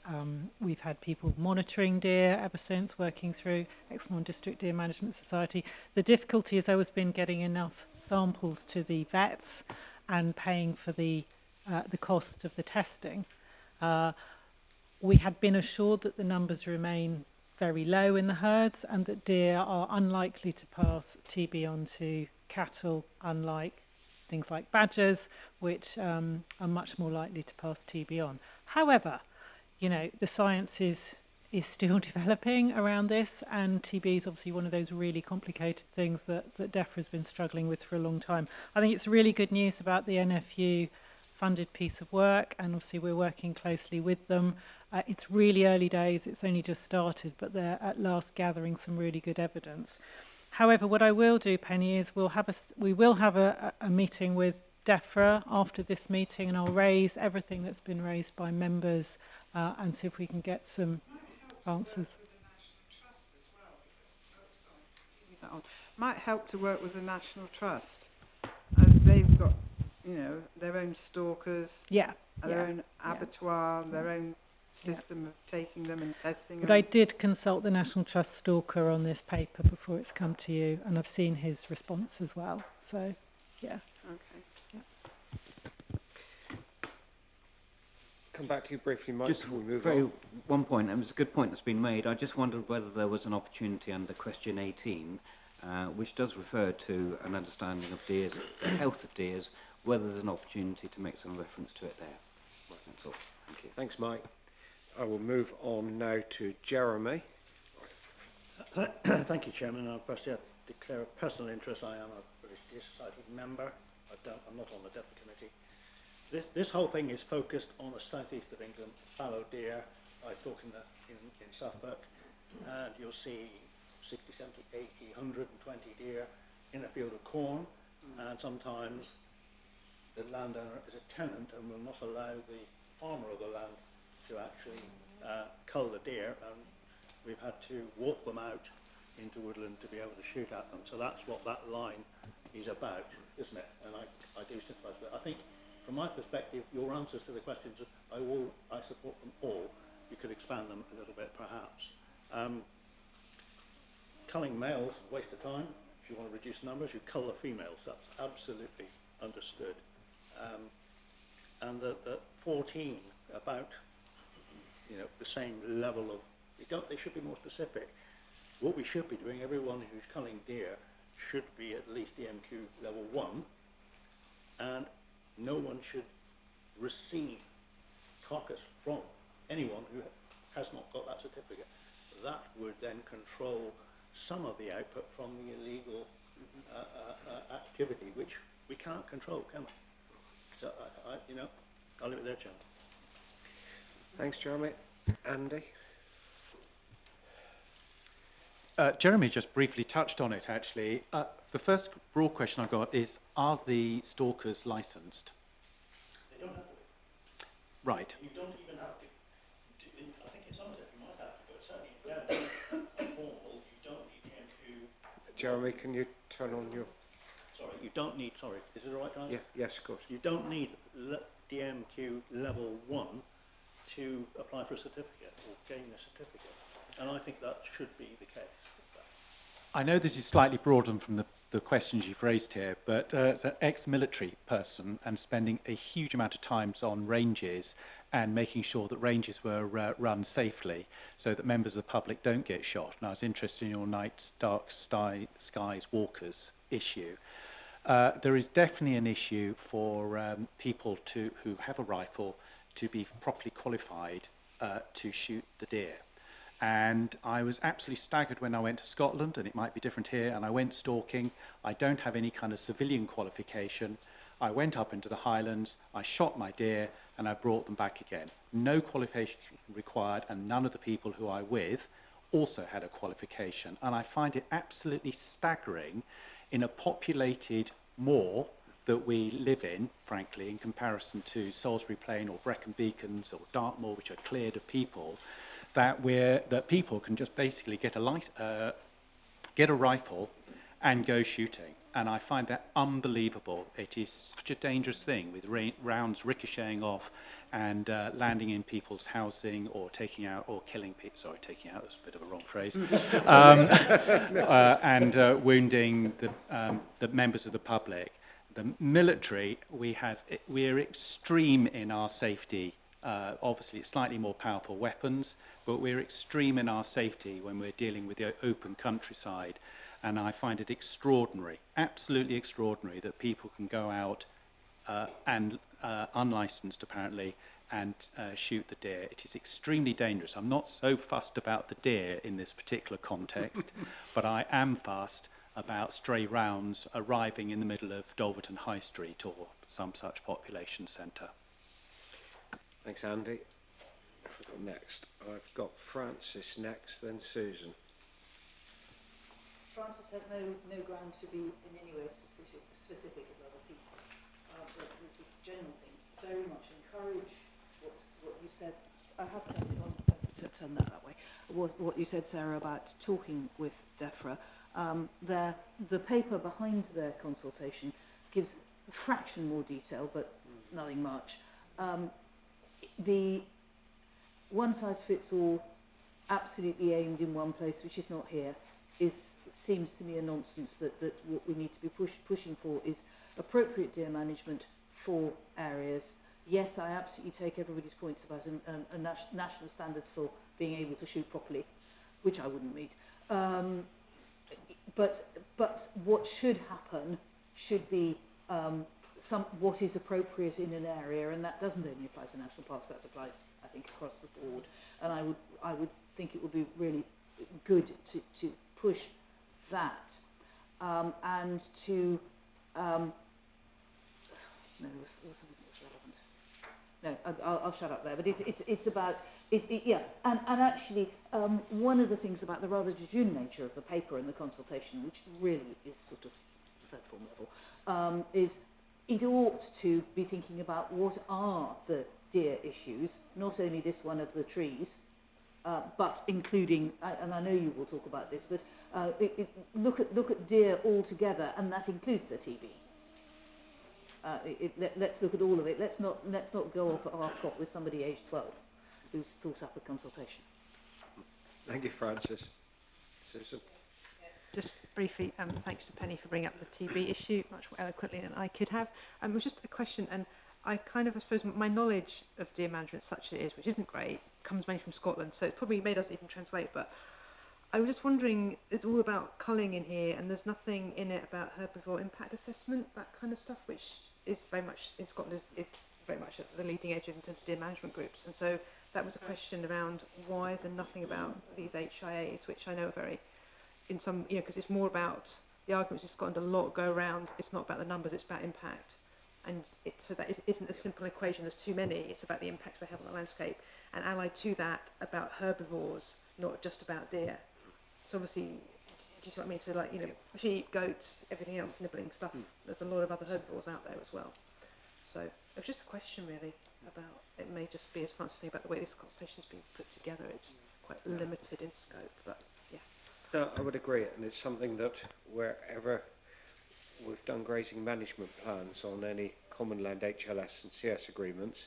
we've had people monitoring deer ever since, working through Exmoor District Deer Management Society. The difficulty has always been getting enough samples to the vets and paying for the cost of the testing. We had been assured that the numbers remain very low in the herds and that deer are unlikely to pass TB on to cattle, unlike things like badgers, which are much more likely to pass TB on. However, you know, the science is still developing around this, and TB is obviously one of those really complicated things that DEFRA has been struggling with for a long time. I think it's really good news about the NFU funded piece of work, and obviously we're working closely with them. It's really early days, it's only just started, but they're at last gathering some really good evidence. However, what I will do, Penny, is we will have a meeting with DEFRA after this meeting, and I'll raise everything that's been raised by members and see if we can get some answers. Might help to work with the National Trust, as they've got, you know, their own stalkers, their own abattoir, their own system of taking them and testing them. But I did consult the National Trust stalker on this paper before it's come to you, and I've seen his response as well. So, yeah. Okay. Yeah. Come back to you briefly, Mike. Just before we move on. one point, and it's a good point that's been made. I just wondered whether there was an opportunity under question 18, which does refer to an understanding of deers, the health of deers, whether there's an opportunity to make some reference to it there. That's all. Thank you. Thanks, Mike. I will move on now to Jeremy. Thank you, Chairman. Firstly, I declare a personal interest. I am a British Deer Society member. I'm not on the DEFRA committee. This whole thing is focused on the southeast of England, fallow deer. I talk in Suffolk, and you'll see 60, 70, 80, 120 deer in a field of corn, and sometimes the landowner is a tenant and will not allow the farmer of the land to actually cull the deer, and we've had to walk them out into woodland to be able to shoot at them. So that's what that line is about, isn't it? And I do sympathise with it. I think, from my perspective, your answers to the questions, I support them all. You could expand them a little bit, perhaps. Culling males, waste of time. If you want to reduce numbers, you cull the females. That's absolutely understood. And the 14 about, the same level of. They should be more specific. What we should be doing, everyone who's culling deer should be at least DMQ level 1, and no one should receive carcass from anyone who has not got that certificate. That would then control some of the output from the illegal activity, which we can't control, can we? So, I'll leave it there, Chairman. Thanks, Jeremy. Andy? Jeremy just briefly touched on it, actually. The first broad question I've got is, are the stalkers licensed? They don't have to be. Right. You don't even have to. I think in some sense you might have to, but certainly in formal, you don't need DMQ. Jeremy, can you turn on your... Sorry, you don't need... Sorry, is it the right time? Yeah, yes, of course. You don't need DMQ level 1 to apply for a certificate or gain a certificate. And I think that should be the case. I know this is slightly broadened from the questions you've raised here, but as an ex-military person and spending a huge amount of time on ranges and making sure that ranges were run safely so that members of the public don't get shot. And I was interested in your Night Dark Skies Walkers issue. There is definitely an issue for people who have a rifle to be properly qualified to shoot the deer. And I was absolutely staggered when I went to Scotland, and it might be different here, and I went stalking. I don't have any kind of civilian qualification. I went up into the Highlands, I shot my deer, and I brought them back again. No qualification required, and none of the people who I with also had a qualification. And I find it absolutely staggering in a populated moor that we live in, frankly, in comparison to Salisbury Plain or Brecon Beacons or Dartmoor, which are cleared of people, that people can just basically get a rifle and go shooting. And I find that unbelievable. It is such a dangerous thing, with rounds ricocheting off and landing in people's housing or taking out or killing people. Sorry, taking out is a bit of a wrong phrase. And wounding the members of the public. The military, we're extreme in our safety. Obviously, it's slightly more powerful weapons, but we're extreme in our safety when we're dealing with the open countryside. And I find it extraordinary, absolutely extraordinary, that people can go out and unlicensed, apparently, and shoot the deer. It is extremely dangerous. I'm not so fussed about the deer in this particular context, but I am fussed about stray rounds arriving in the middle of Dolverton High Street or some such population centre. Thanks, Andy. Next, I've got Francis next, then Susan. Francis has no ground to be in any way specific as other people. But the general thing, very much encourage what you said. I have turned it on to turn that way. What you said, Sarah, about talking with DEFRA. The paper behind their consultation gives a fraction more detail, but nothing much. The one-size-fits-all, absolutely aimed in one place, which is not here, seems to me a nonsense. That what we need to be pushing for is appropriate deer management for areas. Yes, I absolutely take everybody's points about a national standards for being able to shoot properly, which I wouldn't meet. But what should happen should be what is appropriate in an area, and that doesn't only apply to national parks. That applies, I think, across the board. And I would think it would be really good to push that and to no, relevant. No, I'll shut up there. But it's about yeah. And actually, one of the things about the rather jejune nature of the paper and the consultation, which really is sort of third form level, is it ought to be thinking about what are the deer issues, not only this one of the trees, but including, and I know you will talk about this, but look at deer altogether, and that includes the TB. Let's look at all of it. Let's not go off at half cock with somebody aged 12 who's thought up a consultation. Thank you, Francis. Susan? Just briefly, thanks to Penny for bringing up the TB issue much more eloquently than I could have. It was just a question, and I suppose my knowledge of deer management, such as it is, which isn't great, comes mainly from Scotland, so it probably doesn't even translate, but I was just wondering, it's all about culling in here, and there's nothing in it about herbivore impact assessment, that kind of stuff, which is very much, in Scotland, is very much at the leading edge in terms of deer management groups, and so that was a question around why is there nothing about these HIAs, which I know are very, in some, because it's more about, the arguments in Scotland a lot go around, it's not about the numbers, it's about impact. And so that isn't a simple equation, there's too many, it's about the impacts they have on the landscape. And allied to that, about herbivores, not just about deer. So obviously, do you see what I mean? So sheep, goats, everything else, nibbling stuff, there's a lot of other herbivores out there as well. So it was just a question really about, it may just be as fancy about the way this consultation's been put together, it's quite limited in scope, but yeah. No, I would agree, and it's something that wherever we've done grazing management plans on any common land HLS and CS agreements,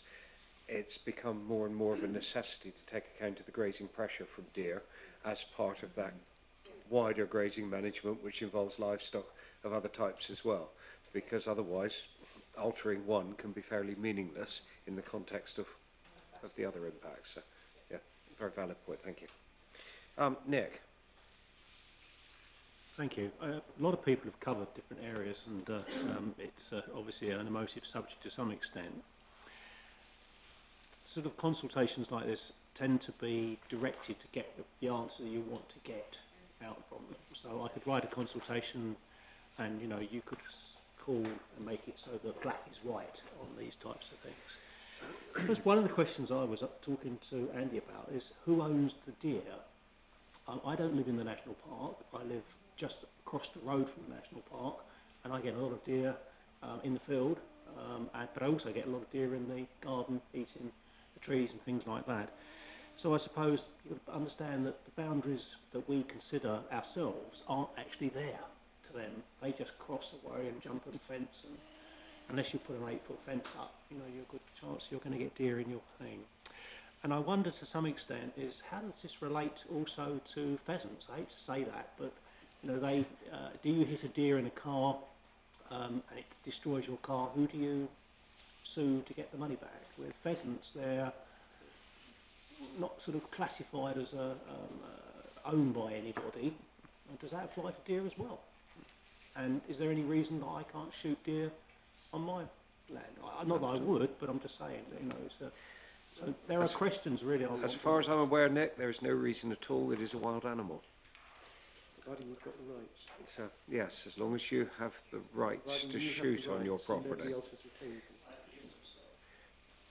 it's become more and more of a necessity to take account of the grazing pressure from deer as part of that wider grazing management, which involves livestock of other types as well, because otherwise altering one can be fairly meaningless in the context of the other impacts. So, yeah, very valid point, thank you. Nick? Thank you. A lot of people have covered different areas, and it's obviously an emotive subject to some extent. Sort of consultations like this tend to be directed to get the answer you want to get out from them. So I could write a consultation, and you could call and make it so that black is white on these types of things. Because one of the questions I was talking to Andy about is who owns the deer? I don't live in the national park. I live just across the road from the national park, and I get a lot of deer in the field, but I also get a lot of deer in the garden eating the trees and things like that. So I suppose you understand that the boundaries that we consider ourselves aren't actually there to them. They just cross away and jump on the fence, and unless you put an 8-foot fence up, you're a good chance you're going to get deer in your thing. And I wonder to some extent is how does this relate also to pheasants? I hate to say that, but do you hit a deer in a car and it destroys your car? Who do you sue to get the money back? With pheasants, they're not sort of classified as owned by anybody. Does that apply to deer as well? And is there any reason that I can't shoot deer on my land? Not that I would, but I'm just saying that, so there are questions really. As far as I'm aware, Nick, there is no reason at all. It is a wild animal. Providing you've got the rights. So yes, as long as you have the rights to shoot on your property.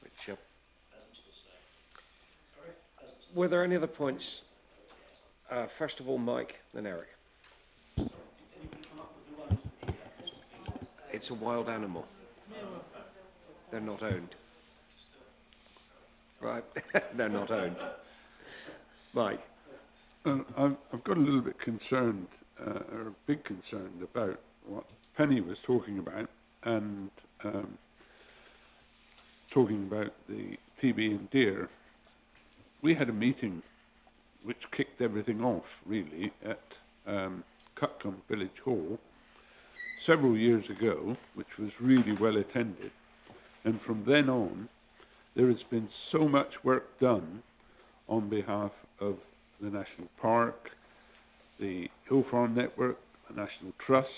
Which, were there any other points? First of all, Mike, then Eric. It's a wild animal. They're not owned. Right, they're not owned. Mike. I've got a little bit concerned, or a big concern about what Penny was talking about, and talking about the PB and deer. We had a meeting which kicked everything off, really, at Cutcombe Village Hall several years ago, which was really well attended. And from then on, there has been so much work done on behalf of the National Park, the Hill Farm Network, the National Trust,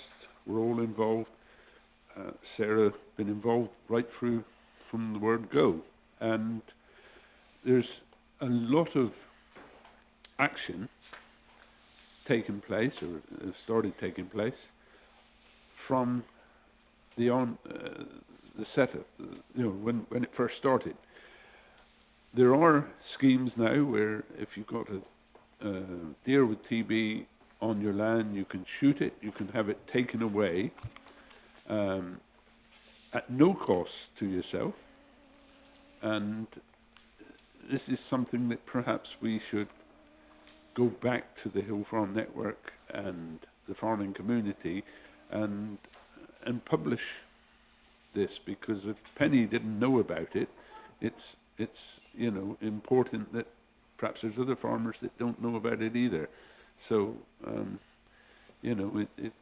we're all involved. Sarah been involved right through from the word go. And there's a lot of action taking place, or started taking place, from the setup, when it first started. There are schemes now where if you've got a deer with TB on your land, you can shoot it, you can have it taken away, and at no cost to yourself, and this is something that perhaps we should go back to the Hill Farm Network and the farming community and publish this, because if Penny didn't know about it, it's you know, important that perhaps there's other farmers that don't know about it either. So you know, it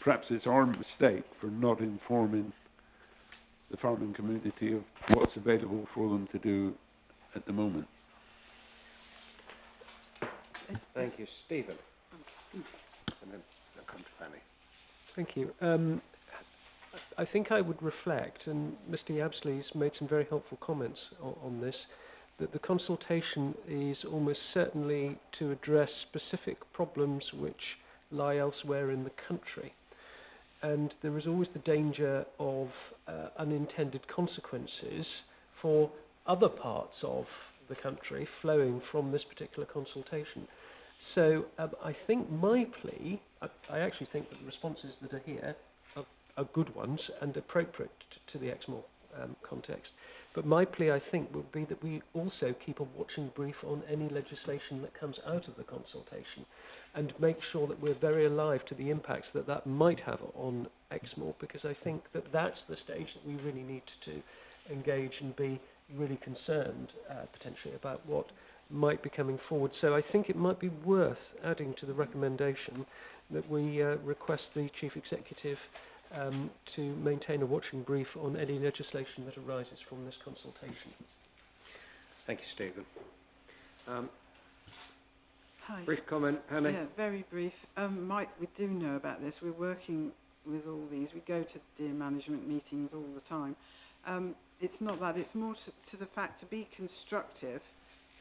perhaps it's our mistake for not informing the farming community of what's available for them to do at the moment. Thank you, Stephen. And then I'll come to Fanny. Thank you. I think I would reflect, and Mr. Yabsley's made some very helpful comments on this, that the consultation is almost certainly to address specific problems which lie elsewhere in the country. And there is always the danger of unintended consequences for other parts of the country flowing from this particular consultation. So I think my plea, I actually think that the responses that are here are good ones and appropriate to the Exmoor context. But my plea, I think, would be that we also keep a watching brief on any legislation that comes out of the consultation and make sure that we're very alive to the impacts that that might have on Exmoor, because I think that that's the stage that we really need to engage and be really concerned potentially about what might be coming forward. So I think it might be worth adding to the recommendation that we request the Chief Executive to maintain a watching brief on any legislation that arises from this consultation. Thank you, Stephen. Hi. Brief comment, Penny? Yeah, very brief. Mike, we do know about this. We're working with all these. We go to deer management meetings all the time. It's not that. It's more to the fact to be constructive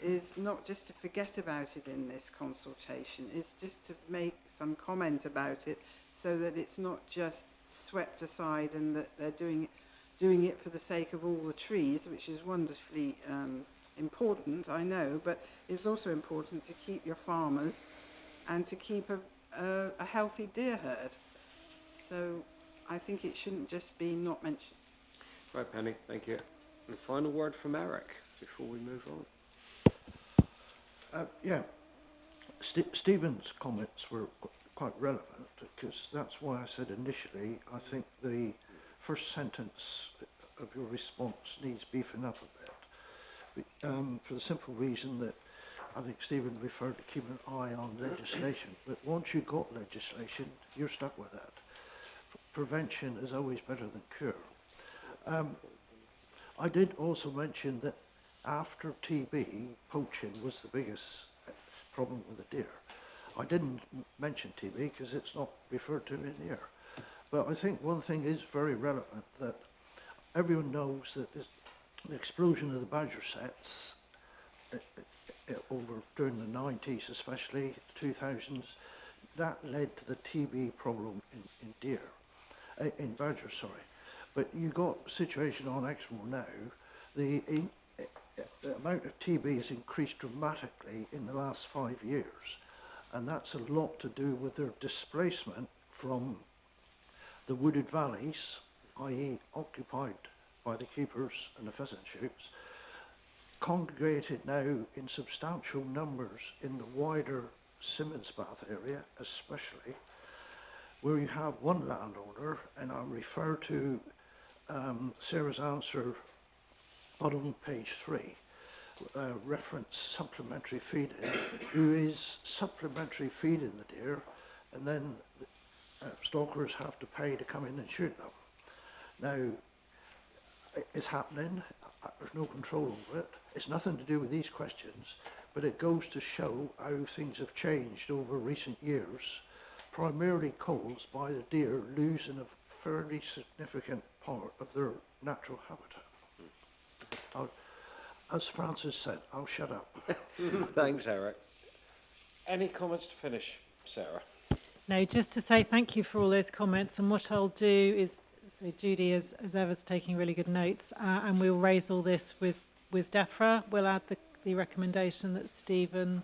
is not just to forget about it in this consultation. It's just to make some comment about it so that it's not just swept aside and that they're doing it for the sake of all the trees, which is wonderfully important, I know, but it's also important to keep your farmers and to keep a healthy deer herd. So I think it shouldn't just be not mentioned. Right, Penny, thank you. And a final word from Eric before we move on. Yeah, Stephen's comments were quite relevant, because that's why I said initially I think the first sentence of your response needs beefing up a bit, for the simple reason that I think Stephen referred to keeping an eye on legislation, but once you've got legislation, you're stuck with that. Prevention is always better than cure. I did also mention that after TB, poaching was the biggest problem with the deer. I didn't mention TB because it's not referred to in here. But I think one thing is very relevant, that everyone knows that the explosion of the badger sets over during the 90s, especially 2000s, that led to the TB problem in deer, in badger, sorry. But you got a situation on Exmoor now, the amount of TB has increased dramatically in the last 5 years, and that's a lot to do with their displacement from the wooded valleys, i.e. occupied by the keepers and the pheasant shoots, congregated now in substantial numbers in the wider Simmons Bath area especially, where you have one landowner, and I refer to Sarah's answer bottom page 3, reference supplementary feeding, who is supplementary feeding the deer, and then stalkers have to pay to come in and shoot them. Now, it's happening, there's no control over it, it's nothing to do with these questions, but it goes to show how things have changed over recent years, primarily caused by the deer losing a fairly significant part of their natural habitat. As Francis said, I'll shut up. Thanks, Eric. Any comments to finish, Sarah? No, just to say thank you for all those comments, and what I'll do is, so Judy, as ever, is taking really good notes, and we'll raise all this with DEFRA. We'll add the recommendation that Stephen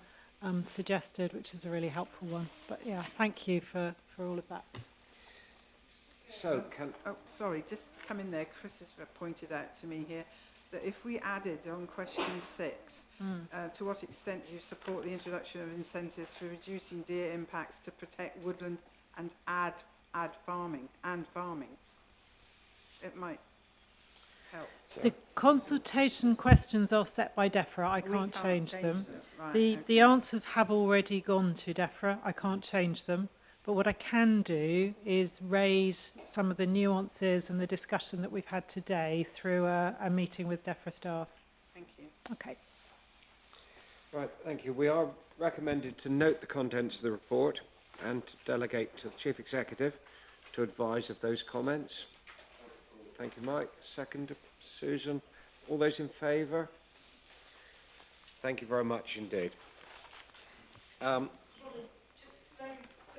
suggested, which is a really helpful one. But yeah, thank you for all of that. So, can... Oh, sorry, just come in there. Chris has pointed out to me here that if we added on question 6, to what extent do you support the introduction of incentives for reducing deer impacts to protect woodland and add farming, it might help. The consultation questions are set by DEFRA. I can't change them. Right, the answers have already gone to DEFRA. I can't change them. But what I can do is raise some of the nuances and the discussion that we've had today through a meeting with DEFRA staff. Thank you. Okay. Right, thank you. We are recommended to note the contents of the report and to delegate to the Chief Executive to advise of those comments. Thank you, Mike. Second, Susan. All those in favour? Thank you very much indeed. Of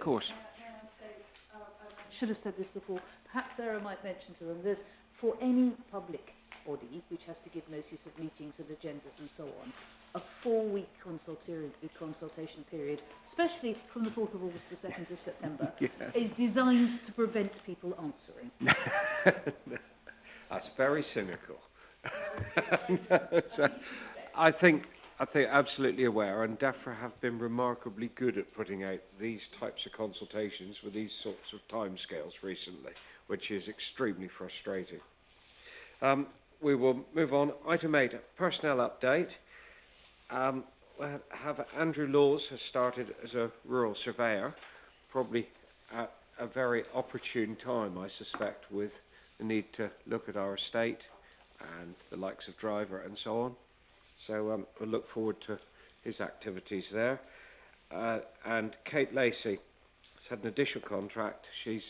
course. I should have said this before. Perhaps Sarah might mention to them that for any public body which has to give notice of meetings and agendas and so on, a 4-week consultation period, especially from the 4th of August to the 2nd of September, is designed to prevent people answering. That's very cynical. So, I think absolutely aware, and DEFRA have been remarkably good at putting out these types of consultations with these sorts of timescales recently, which is extremely frustrating. We will move on. Item 8, personnel update. Andrew Laws has started as a rural surveyor, probably at a very opportune time, I suspect, with the need to look at our estate and the likes of Driver and so on. So we'll look forward to his activities there. And Kate Lacey has had an additional contract. She's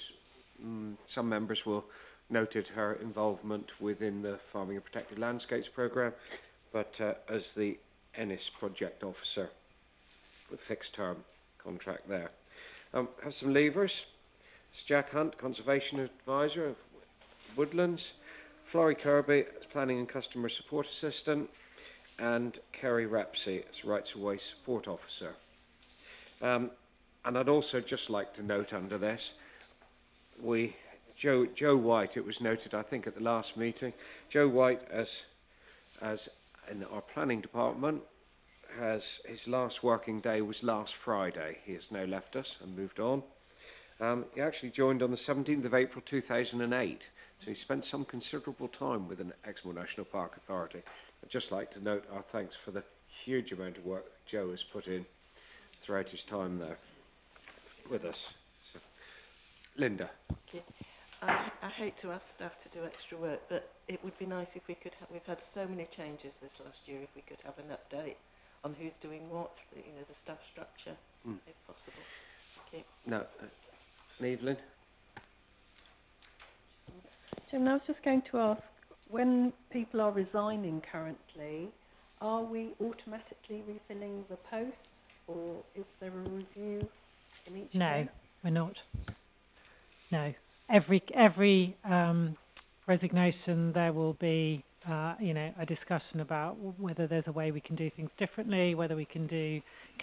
some members will noted her involvement within the Farming and Protected Landscapes programme, but as the Ennis project officer with fixed term contract there. Have some leavers. It's Jack Hunt, Conservation Advisor of Woodlands, Florrie Kirby as Planning and Customer Support Assistant, and Kerry Rapsey as Rights of Way Support Officer. And I'd also just like to note under this, Joe White, it was noted I think at the last meeting, Joe White as in our planning department, has his last working day was last Friday. He has now left us and moved on. He actually joined on the 17th of April 2008, so he spent some considerable time with the Exmoor National Park Authority. I'd just like to note our thanks for the huge amount of work Joe has put in throughout his time there with us. So, Linda. Okay. I hate to ask staff to do extra work, but it would be nice if we could have, we've had so many changes this last year, if we could have an update on who's doing what, the staff structure, if possible. Thank you. No. Evelyn? Jim, I was just going to ask, when people are resigning currently, are we automatically refilling the posts, or is there a review in each case? We're not. No. Every resignation, there will be, a discussion about whether there's a way we can do things differently, whether we can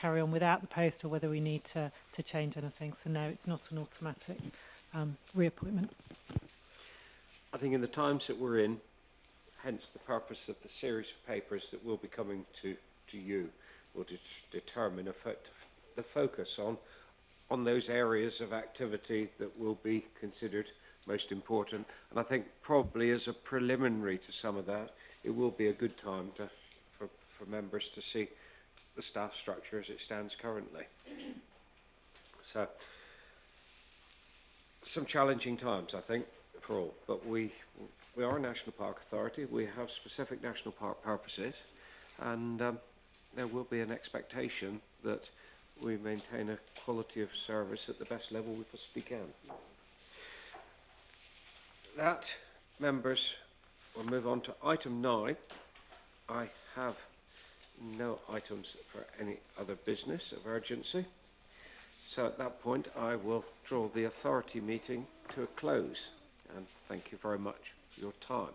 carry on without the post, or whether we need to change anything. So no, it's not an automatic reappointment. I think in the times that we're in, hence the purpose of the series of papers that will be coming to you, will determine the focus on those areas of activity that will be considered most important. And I think probably as a preliminary to some of that, it will be a good time for members to see the staff structure as it stands currently. So, some challenging times, I think, for all. But we are a National Park Authority. We have specific National Park purposes, and there will be an expectation that we maintain a quality of service at the best level we possibly can. That, members, we'll move on to item 9. I have no items for any other business of urgency. So at that point, I will draw the authority meeting to a close. And thank you very much for your time.